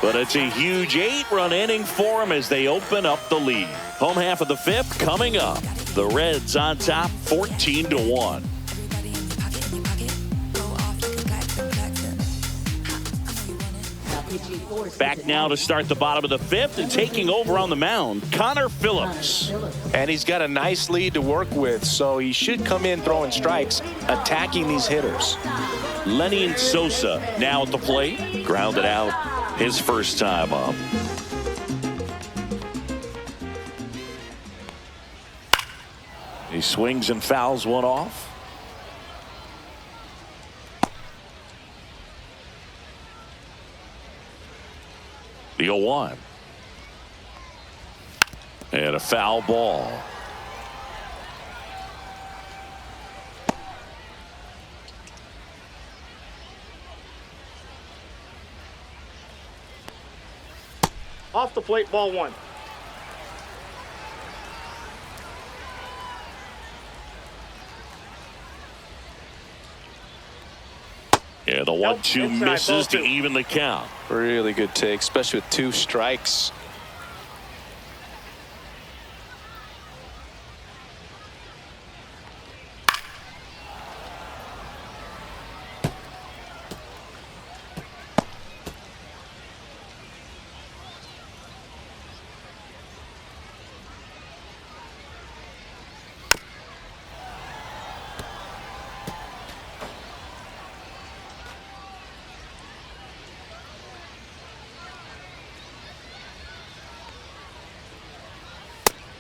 But it's a huge 8-run inning for them as they open up the lead. Home half of the 5th coming up. The Reds on top 14-1. Back now to start the bottom of the 5th and taking over on the mound, Connor Phillips. And he's got a nice lead to work with, so he should come in throwing strikes, attacking these hitters. Lenyn Sosa now at the plate. Grounded out his first time up. He swings and fouls one off. The 0-1. And a foul ball. Off the plate, ball 1. Yeah, the 1-2 misses to even the count. Really good take, especially with 2 strikes.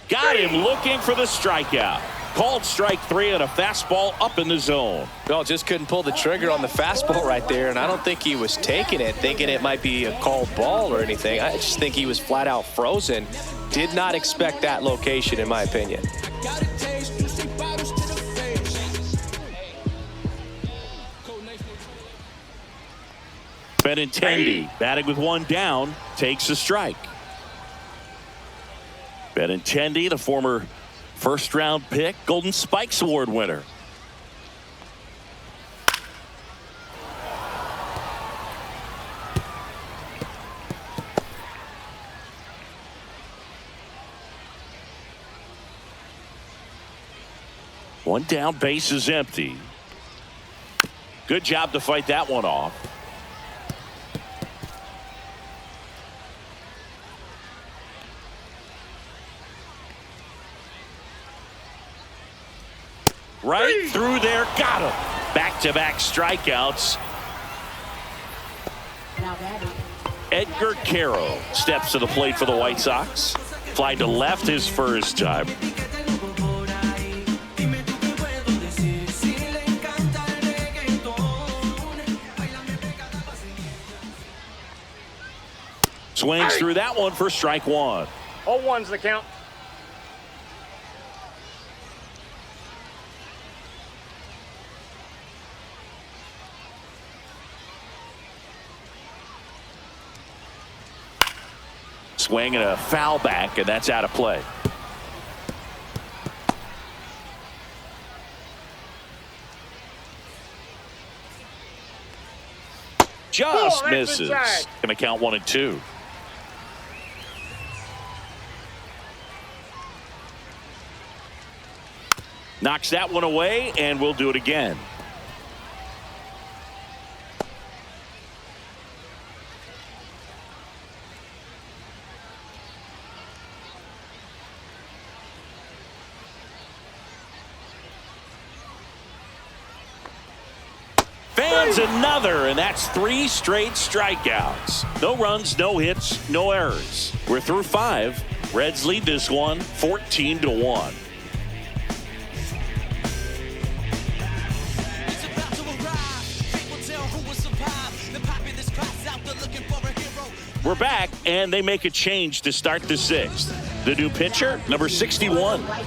Got him looking for the strikeout. Called strike 3 on a fastball up in the zone. Well, just couldn't pull the trigger on the fastball right there, and I don't think he was taking it, thinking it might be a called ball or anything. I just think he was flat out frozen. Did not expect that location, in my opinion. Benetendi batting with 1 down takes a strike. Benetendi, the former first-round pick, Golden Spikes Award winner. One down, base is empty. Good job to fight that one off. Right through there, got him. Back-to-back strikeouts. Edgar Quero steps to the plate for the White Sox. Fly to left his first time. Swings through that one for strike 1. 0-1's the count. Swing and a foul back, and that's out of play. Just misses. Gonna count 1 and 2. Knocks that one away, and we'll do it again. Fans another, and that's 3 straight strikeouts. No runs, no hits, no errors. We're through 5. Reds lead this one 14-1. We're back, and they make a change to start the 6th. The new pitcher, number 61. Number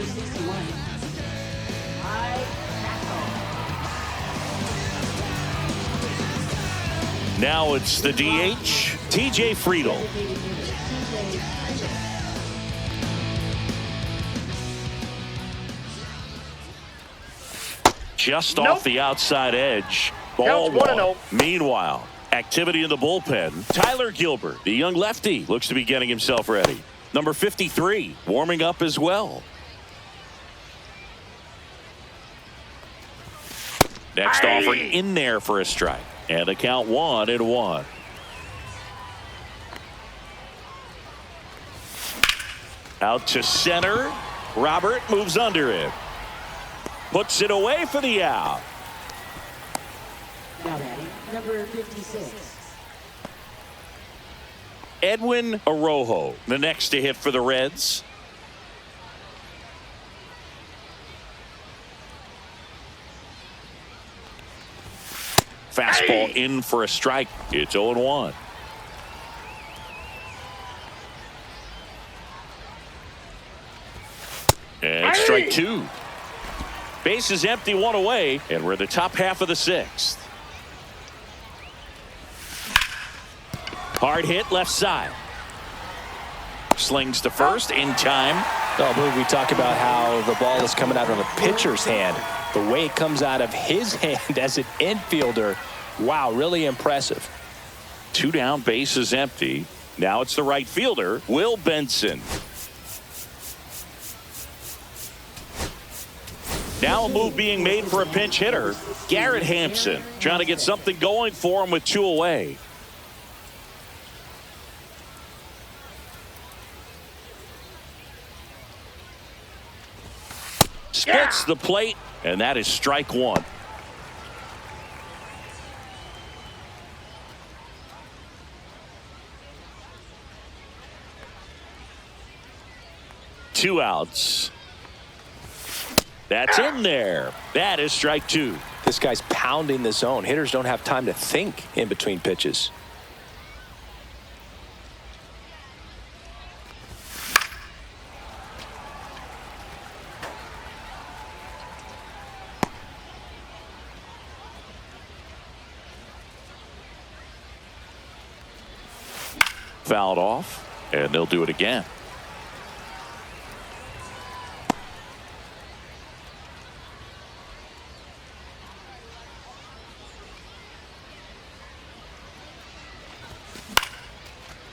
61. Now it's the DH, TJ Friedl. Just off the outside edge. Ball 1. Meanwhile, Activity in the bullpen. Tyler Gilbert, the young lefty, looks to be getting himself ready. Number 53, warming up as well. Next offering in there for a strike. And the count 1-1. Out to center. Robert moves under it. Puts it away for the out. Now batting, number 56. Edwin Arroyo, the next to hit for the Reds. Fastball in for a strike. It's 0-1. And strike two. Base is empty, one away, and we're in the top half of the sixth. Hard hit left side. Slings to first in time. Oh, I believe we talk about how the ball is coming out of a pitcher's hand. The way it comes out of his hand as an infielder. Wow, really impressive. 2 down, base is empty. Now it's the right fielder, Will Benson. Now a move being made for a pinch hitter, Garrett Hampson, trying to get something going for him with 2 away. Splits the plate, and that is strike 1. Two outs. That's in there. That is strike 2. This guy's pounding the zone. Hitters don't have time to think in between pitches. Fouled off, and they'll do it again.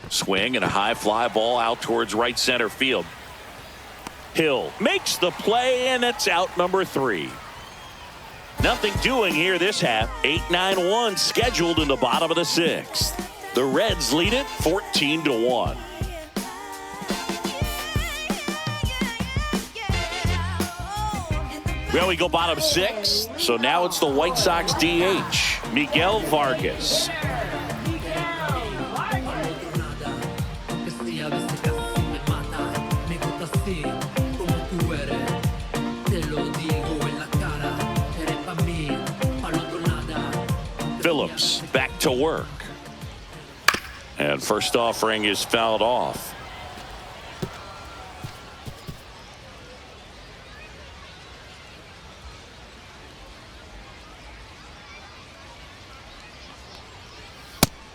Swing and a high fly ball out towards right center field. Hill makes the play, and it's out number 3. Nothing doing here this half. 8-9-1 scheduled in the bottom of the 6th. The Reds lead it 14-1. Well, we go bottom 6. So now it's the White Sox DH, Miguel Varges. Phillips back to work. And first offering is fouled off.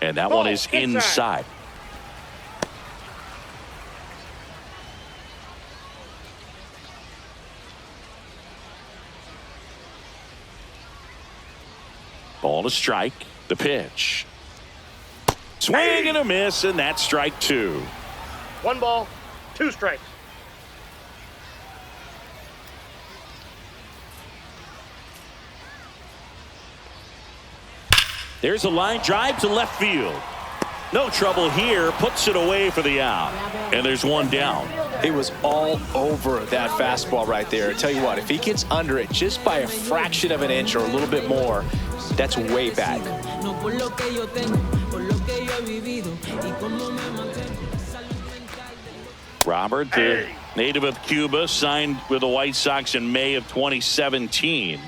And that one is inside. Ball to strike. The pitch. Swing and a miss, and that's strike 2. 1 ball, 2 strikes. There's a line drive to left field. No trouble here. Puts it away for the out. And there's 1 down. He was all over that fastball right there. I tell you what, if he gets under it just by a fraction of an inch or a little bit more, that's way back. Robert, the native of Cuba, signed with the White Sox in May of 2017.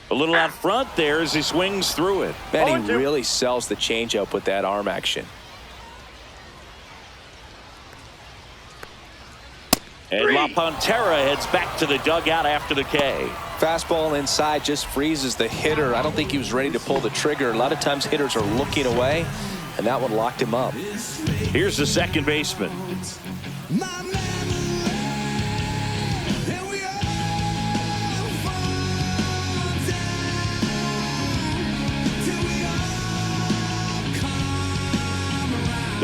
A little out front there as he swings through it. Man, he really sells the changeup with that arm action. And La Pantera heads back to the dugout after the K. Fastball inside just freezes the hitter. I don't think he was ready to pull the trigger. A lot of times hitters are looking away, and that one locked him up. Here's the second baseman.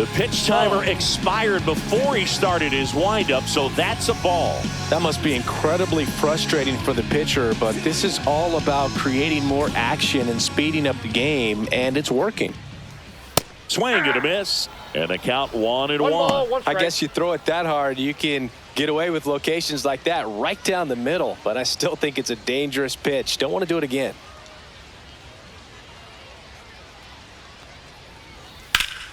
The pitch timer expired before he started his windup, so that's a ball. That must be incredibly frustrating for the pitcher, but this is all about creating more action and speeding up the game, and it's working. Swing and a miss, and the count 1-1. Ball, one I strike. guess you throw it that hard, you can get away with locations like that right down the middle, but I still think it's a dangerous pitch. Don't want to do it again.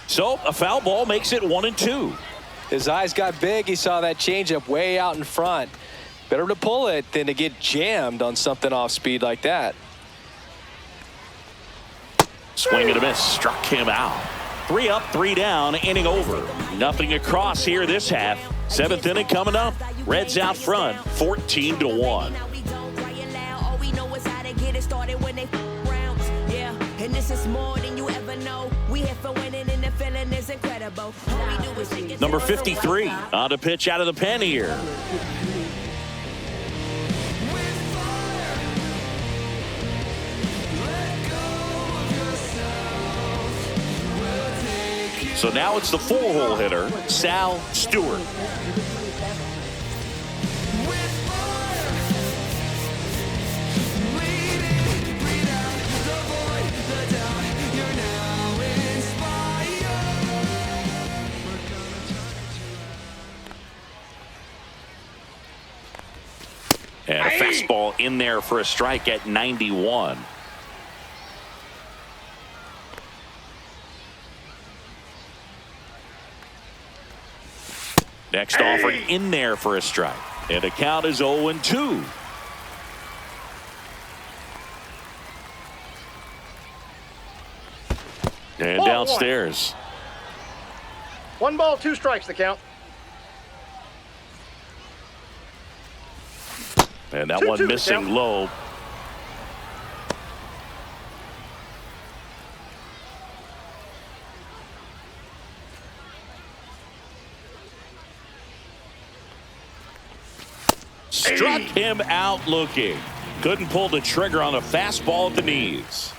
So a foul ball makes it 1-2. His eyes got big. He saw that changeup way out in front. Better to pull it than to get jammed on something off speed like that. Swing and a miss, struck him out. 3 up, 3 down, inning over. Nothing across here this half. 7th inning coming up. Reds out front, 14-1. Number 53 on the pitch out of the pen here. So now it's the 4-hole hitter, Sal Stewart. And a fastball in there for a strike at 91. Next offer in there for a strike. And the count is 0-2. And downstairs. 1 ball, 2 strikes the count. And that 2-2 one missing count. Lowe. Struck him out looking. Couldn't pull the trigger on a fastball at the knees.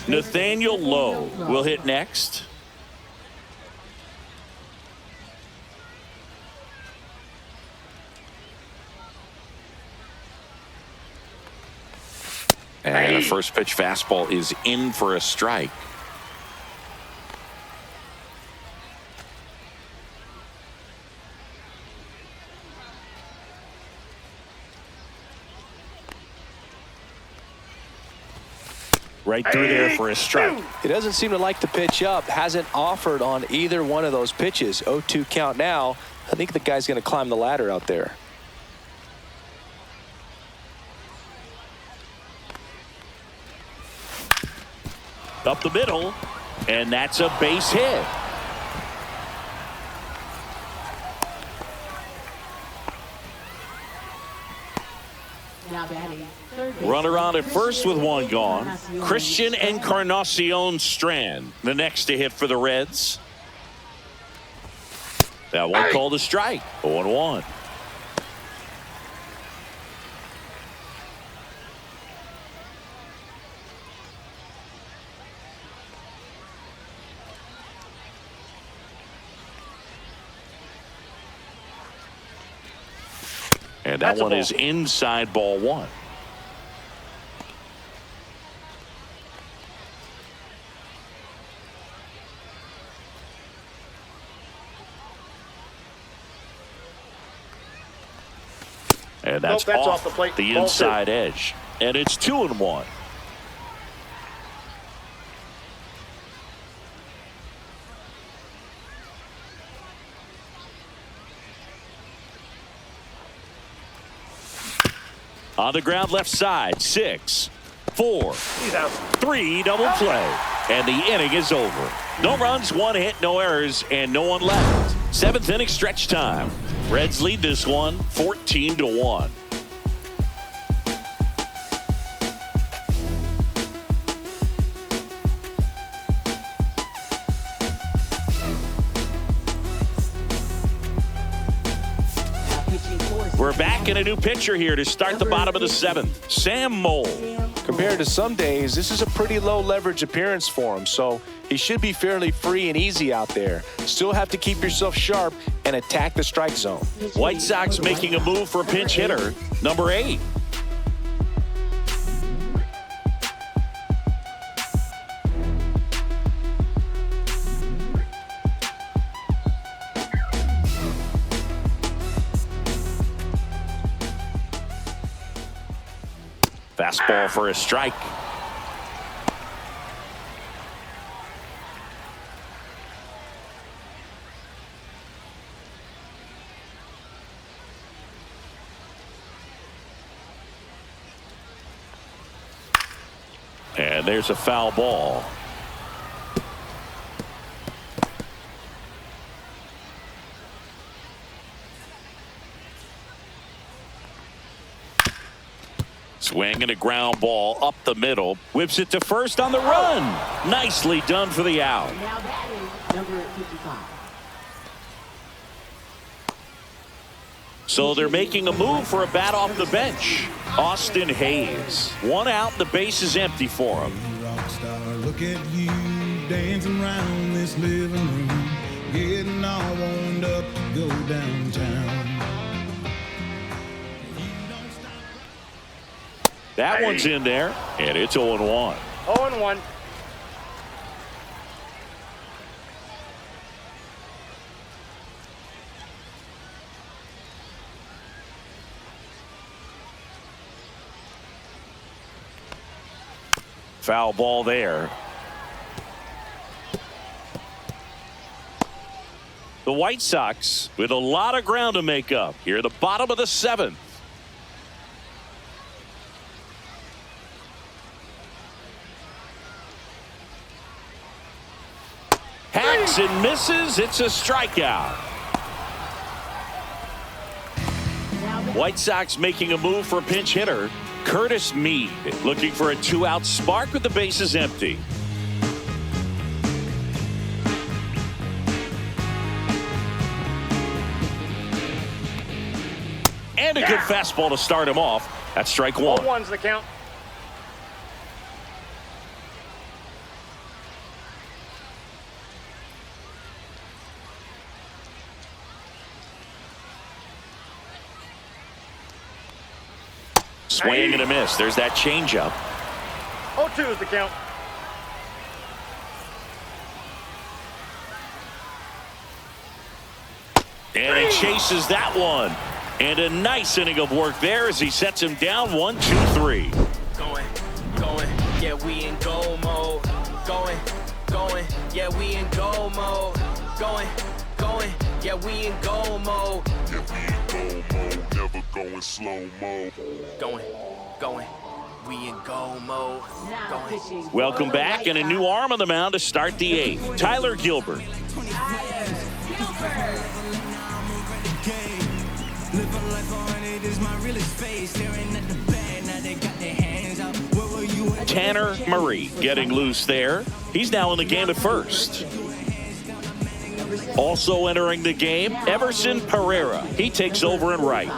Nathaniel Lowe will hit next. And the first pitch fastball is in for a strike. Right through there for a strike. He doesn't seem to like the pitch up. Hasn't offered on either one of those pitches. 0-2 count now. I think the guy's going to climb the ladder out there. Up the middle, and that's a base hit. Now batting, third base. Runner on at first with 1 gone. Christian Encarnacion Strand, the next to hit for the Reds. That one called a strike. 0-1. And that one is inside ball 1. And that's off the plate. The Ball inside 2. edge. And it's 2-1. On the ground left side, 6, 4, 3, double play. And the inning is over. No runs, 1 hit, no errors, and no one left. 7th inning stretch time. Reds lead this one 14-1. We're back in a new pitcher here to start the bottom of the 7th. Sam Mole. compared to some days, this is a pretty low leverage appearance for him, so he should be fairly free and easy out there. Still have to keep yourself sharp and attack the strike zone. White Sox making a move for pinch hitter number 8. Fastball for a strike. And there's a foul ball. Swinging a ground ball up the middle. Whips it to first on the run. Nicely done for the out. Now batting, number 55. So they're making a move for a bat off the bench. Austin Hayes. 1 out, the base is empty for him. Rockstar, look at you dancing around this living room, getting all wound up to go downtown. That one's in there, and it's 0-1. 0-1. Foul ball there. The White Sox with a lot of ground to make up here at the bottom of the 7th. Hacks and misses. It's a strikeout. White Sox making a move for a pinch hitter. Curtis Mead looking for a 2-out spark with the bases empty. And a good fastball to start him off. That's strike 1. 0-1's the count. Swing and a miss. There's that changeup. 0-2 is the count. And he chases that one. And a nice inning of work there as he sets him down 1, 2, 3. Going, yeah, we in go mode. Going, yeah, we in go mode. Going, yeah, we in go mode. Yeah, we in go mode, never going slow mo. Going, we in go mode. Now pitching. Welcome back, and a new arm on the mound to start the 8th. Tyler Gilbert. Tanner Murray getting loose there. He's now in the game at first. Also entering the game, Everson Pereira. He takes over in right.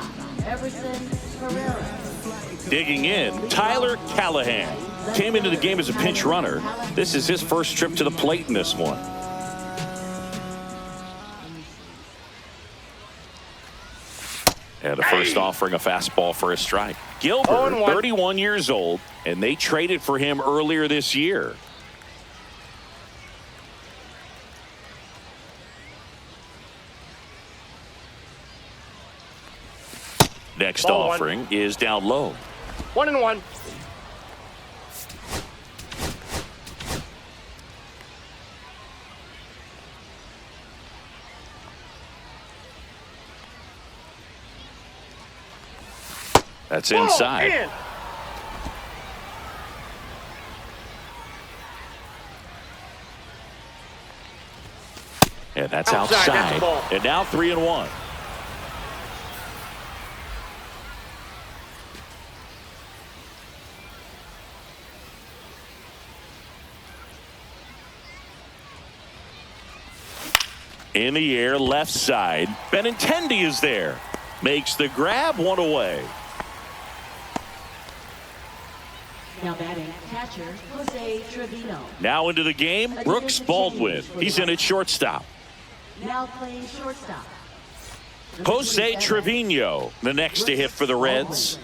Everson Pereira. Digging in, Tyler Callahan. Came into the game as a pinch runner. This is his first trip to the plate in this one. And the first offering a fastball for a strike. Gilbert, 0-1. 31 years old, and they traded for him earlier this year. Next Ball offering is down low. 1-1. That's inside. In. And that's Outside. That's a outside. ball. And now 3-1. In the air, left side. Benetendi is there. Makes the grab, 1 away. Now batting, catcher, Jose Trevino. Now into the game, Brooks Baldwin. He's in at shortstop. Now playing shortstop. Jose Trevino, the next to hit for the Reds.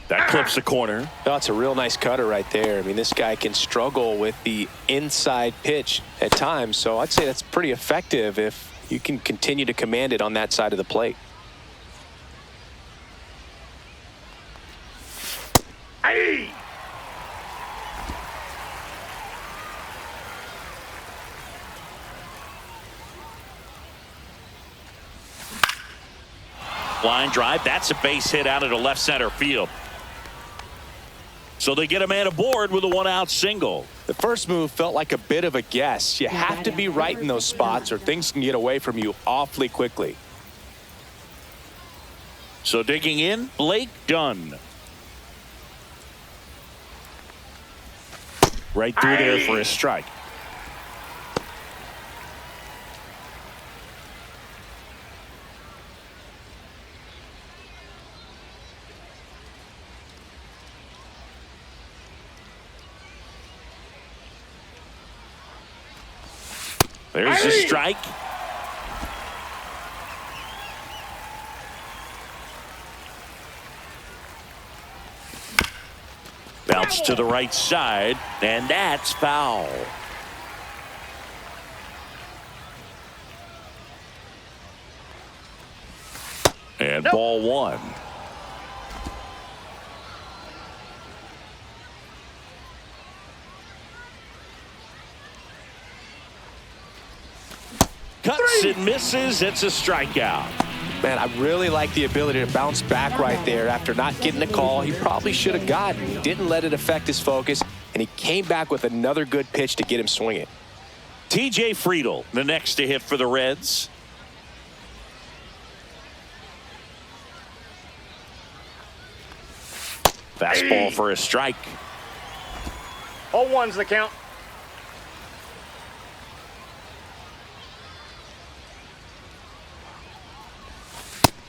That clips the corner. That's a real nice cutter right there. I mean, this guy can struggle with the inside pitch at times, so I'd say that's pretty effective if you can continue to command it on that side of the plate. Hey! Line drive. That's a base hit out into left center field. So they get a man aboard with a one-out single. The first move felt like a bit of a guess. You have to be right in those spots or things can get away from you awfully quickly. So digging in, Blake Dunn. Right through there for a strike. There's a strike. Bounce to the right side, and that's foul. And ball one. Cuts and misses. It's a strikeout. Man, I really like the ability to bounce back right there after not getting the call he probably should have gotten. He didn't let it affect his focus, and he came back with another good pitch to get him swinging. TJ Friedl, the next to hit for the Reds. Fastball for a strike. 0-1's the count.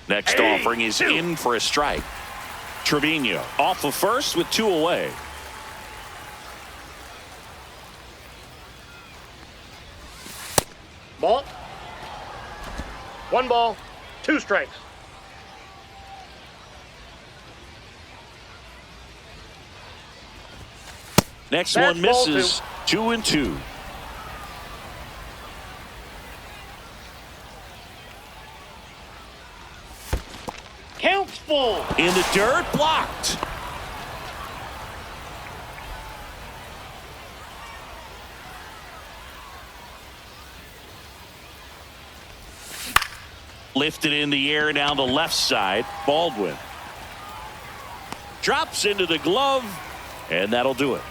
Next offering is in for a strike. Trevino off of first with two away. Ball. 1 ball, 2 strikes. Next That's one misses. 2-2. Counts full. In the dirt, blocked. Lifted in the air down the left side. Baldwin drops into the glove, and that'll do it.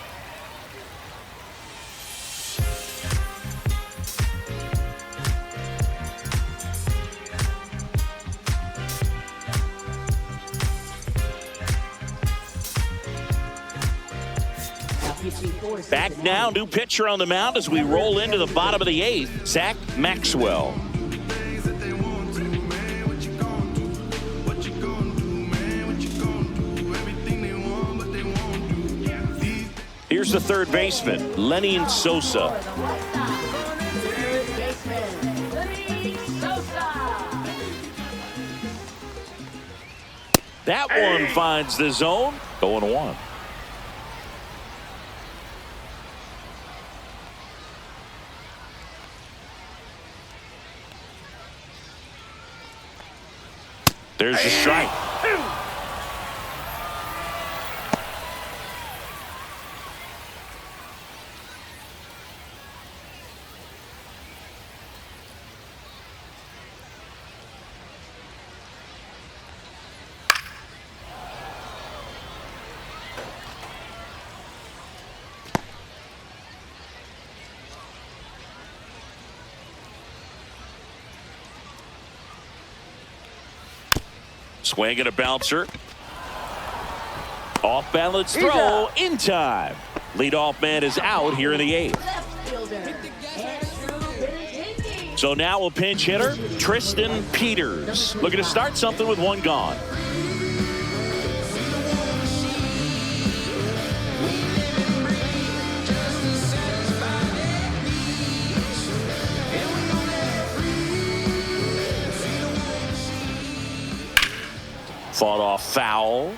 Back now, new pitcher on the mound as we roll into the bottom of the 8th, Zach Maxwell. Here's the third baseman, Lenyn Sosa. That one finds the zone, 0-1. There's the strike. Swing and a bouncer. Off balance throw in time. Leadoff man is out here in the 8th. Left fielder, Andrew Benetendi. So now a pinch hitter, Tristan Peters. Looking to start something with one gone. Fought off foul.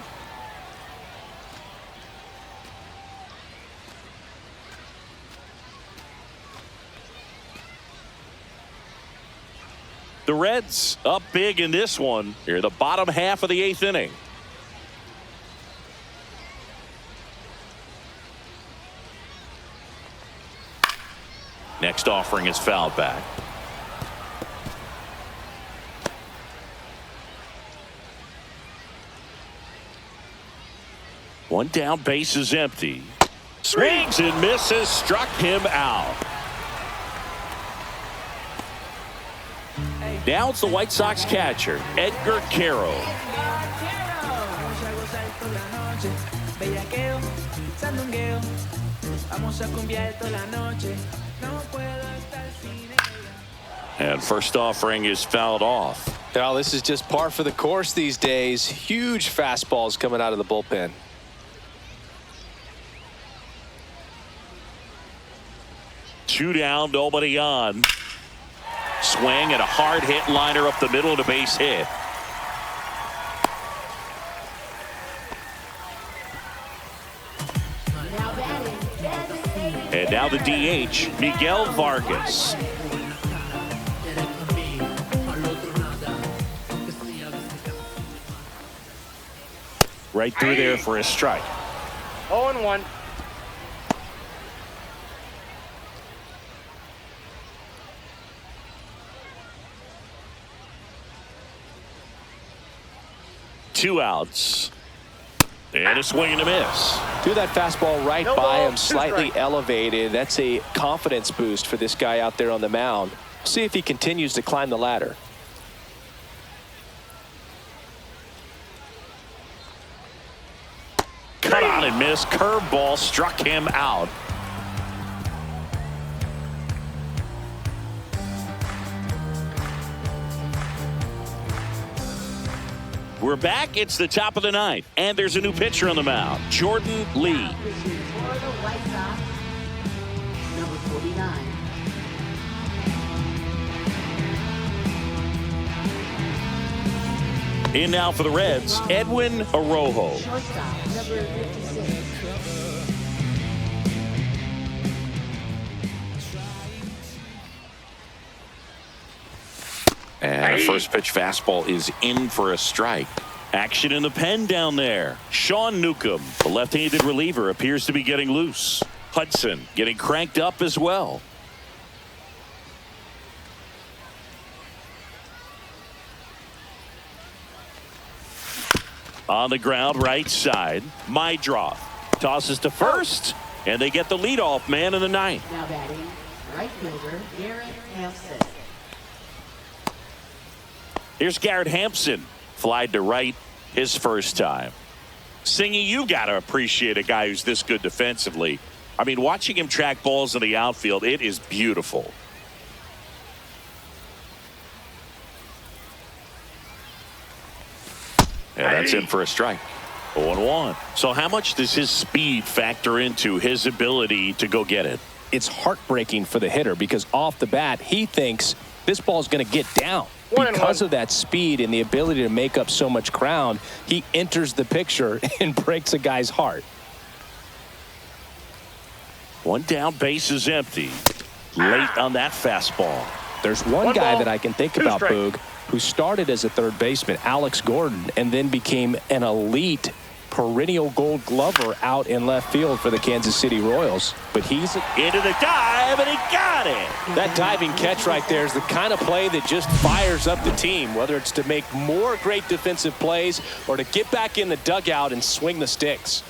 The Reds up big in this one. Here, the bottom half of the 8th inning. Next offering is fouled back. One down, base is empty. Swings and misses, struck him out. Now it's the White Sox catcher, Edgar Quero. And first offering is fouled off. Now this is just par for the course these days. Huge fastballs coming out of the bullpen. Two down, nobody on. Swing and a hard hit liner up the middle and a base hit. And now the DH, Miguel Varges. Right through there for a strike. 0-1. Two outs. And a swing and a miss. Threw that fastball right No by ball, him, 2 slightly strikes. elevated. That's a confidence boost for this guy out there on the mound. See if he continues to climb the ladder. Cut on and miss. Curveball struck him out. We're back. It's the top of the 9th. And there's a new pitcher on the mound, Jordan Lee. For the White Sox, number 49. In now for the Reds, Edwin Arroyo. Shortstop, number 56. And a first pitch fastball is in for a strike. Action in the pen down there. Sean Newcomb, the left-handed reliever, appears to be getting loose. Hudson getting cranked up as well. On the ground, right side, Maidroth tosses to first, and they get the leadoff man in the 9th. Now batting, right fielder, Derick Hall. Here's Garrett Hampson, flied to right his first time. Singy, you got to appreciate a guy who's this good defensively. I mean, watching him track balls in the outfield, it is beautiful. And that's in for a strike. 0-1. So how much does his speed factor into his ability to go get it? It's heartbreaking for the hitter because off the bat, he thinks this ball's going to get down. 1-1. Because of that speed and the ability to make up so much ground, he enters the picture and breaks a guy's heart. One down, base is empty. Late on that fastball. There's one guy that I can think 2 about, strikes. Boog, who started as a third baseman, Alex Gordon, and then became an elite perennial gold glover out in left field for the Kansas City Royals. But he's Into the dive, and he got it. that diving catch right there is the kind of play that just fires up the team, whether it's to make more great defensive plays or to get back in the dugout and swing the sticks.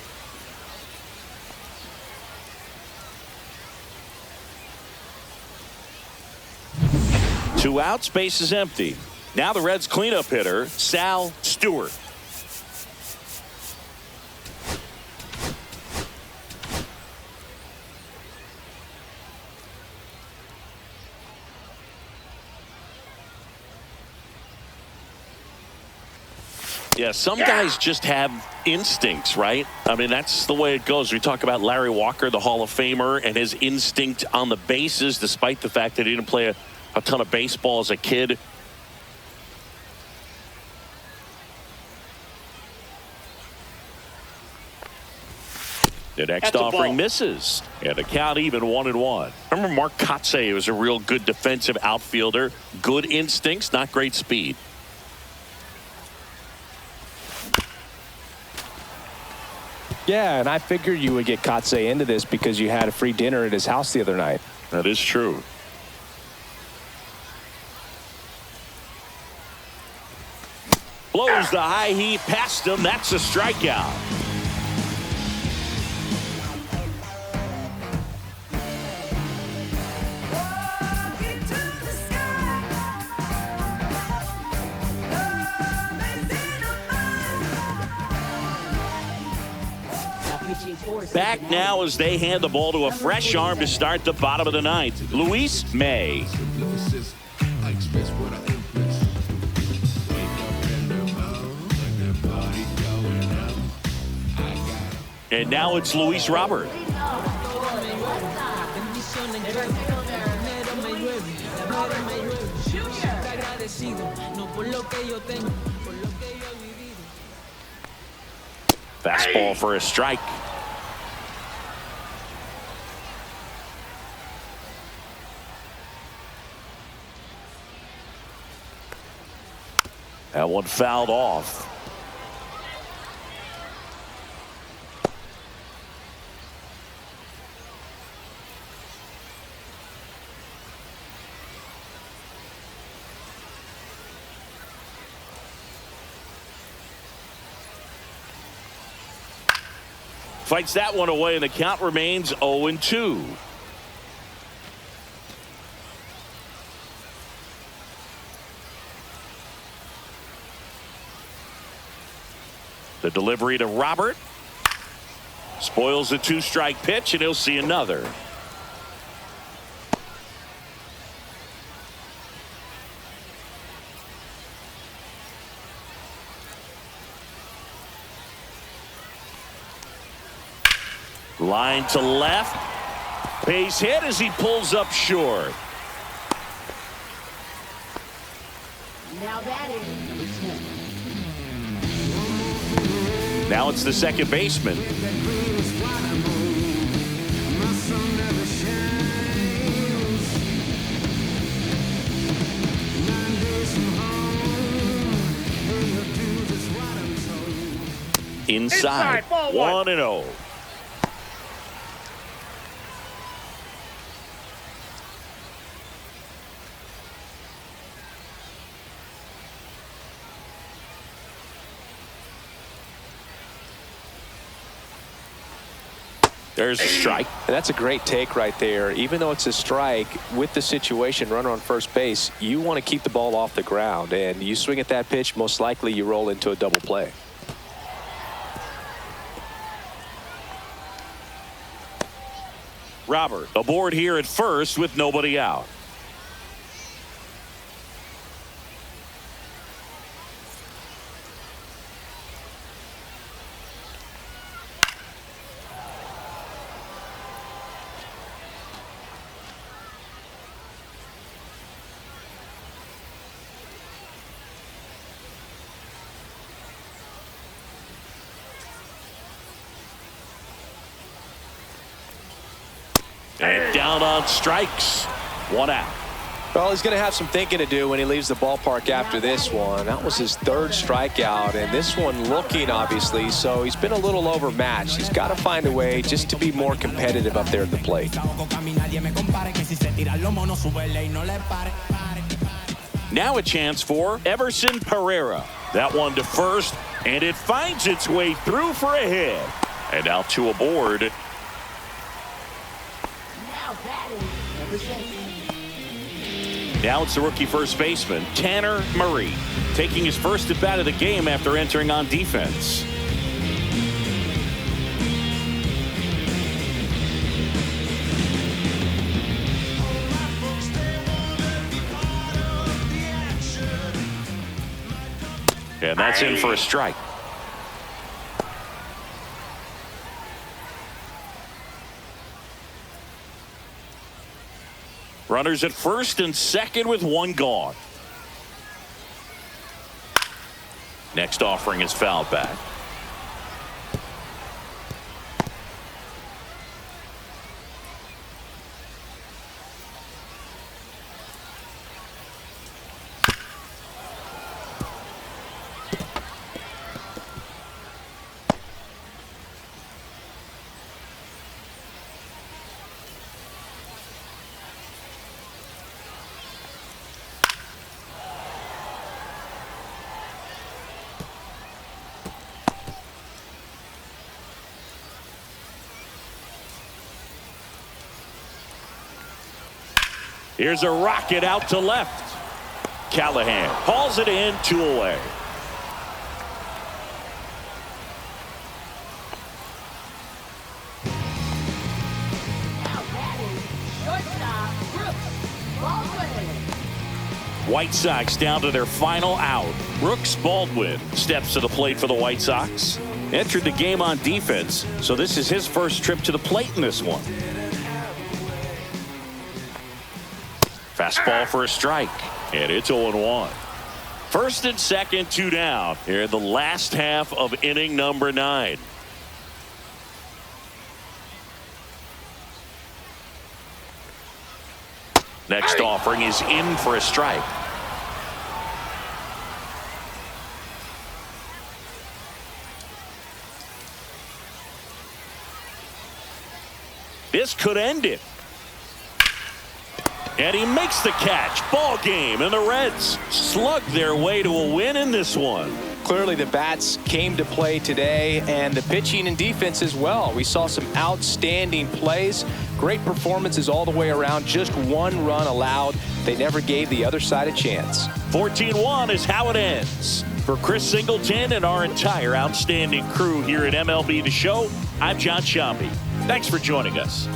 Two outs, base is empty. Now the Reds cleanup hitter, Sal Stewart. Yeah, some guys just have instincts, right? I mean, that's the way it goes. We talk about Larry Walker, the Hall of Famer, and his instinct on the bases, despite the fact that he didn't play a ton of baseball as a kid. The next offering misses, and the count even 1-1. Remember Mark Kotsay was a real good defensive outfielder. Good instincts, not great speed. Yeah, and I figured you would get Kotsay into this because you had a free dinner at his house the other night. That is true. Blows the high heat past him. That's a strikeout. Back now as they hand the ball to a fresh arm to start the bottom of the ninth. Luis May. And now it's Luis Robert. Fastball for a strike. That one fouled off. Fights that one away, and the count remains 0-2. The delivery to Robert. Spoils the two-strike pitch, and he'll see another. Line to left. Base hit as he pulls up short. Now that is number 10. Now it's the second baseman. Inside 1-0. There's a strike. And that's a great take right there. Even though it's a strike, with the situation, runner on first base, you want to keep the ball off the ground. And you swing at that pitch, most likely you roll into a double play. Robert aboard here at first with nobody out. And down on strikes. 1 out. Well, he's going to have some thinking to do when he leaves the ballpark after this one. That was his third strikeout, and this one looking, obviously, so he's been a little overmatched. He's got to find a way just to be more competitive up there at the plate. Now a chance for Everson Pereira. That one to first, and it finds its way through for a hit. And now two aboard. Now it's the rookie first baseman, Tanner Murray, taking his first at bat of the game after entering on defense. And that's in for a strike. Runners at first and second with one gone. Next offering is fouled back. Here's a rocket out to left. Callahan hauls it in, 2 away. White Sox down to their final out. Brooks Baldwin steps to the plate for the White Sox. Entered the game on defense, so this is his first trip to the plate in this one. Fastball for a strike, and it's 0-1. First and second, 2 down here in the last half of inning number 9. Next offering is in for a strike. This could end it. And he makes the catch. Ball game, and the Reds slug their way to a win in this one. Clearly the bats came to play today, and the pitching and defense as well. We saw some outstanding plays, great performances all the way around. Just 1 run allowed. They never gave the other side a chance. 14-1 is how it ends. For Chris Singleton and our entire outstanding crew here at MLB The Show, I'm John Shambi. Thanks for joining us.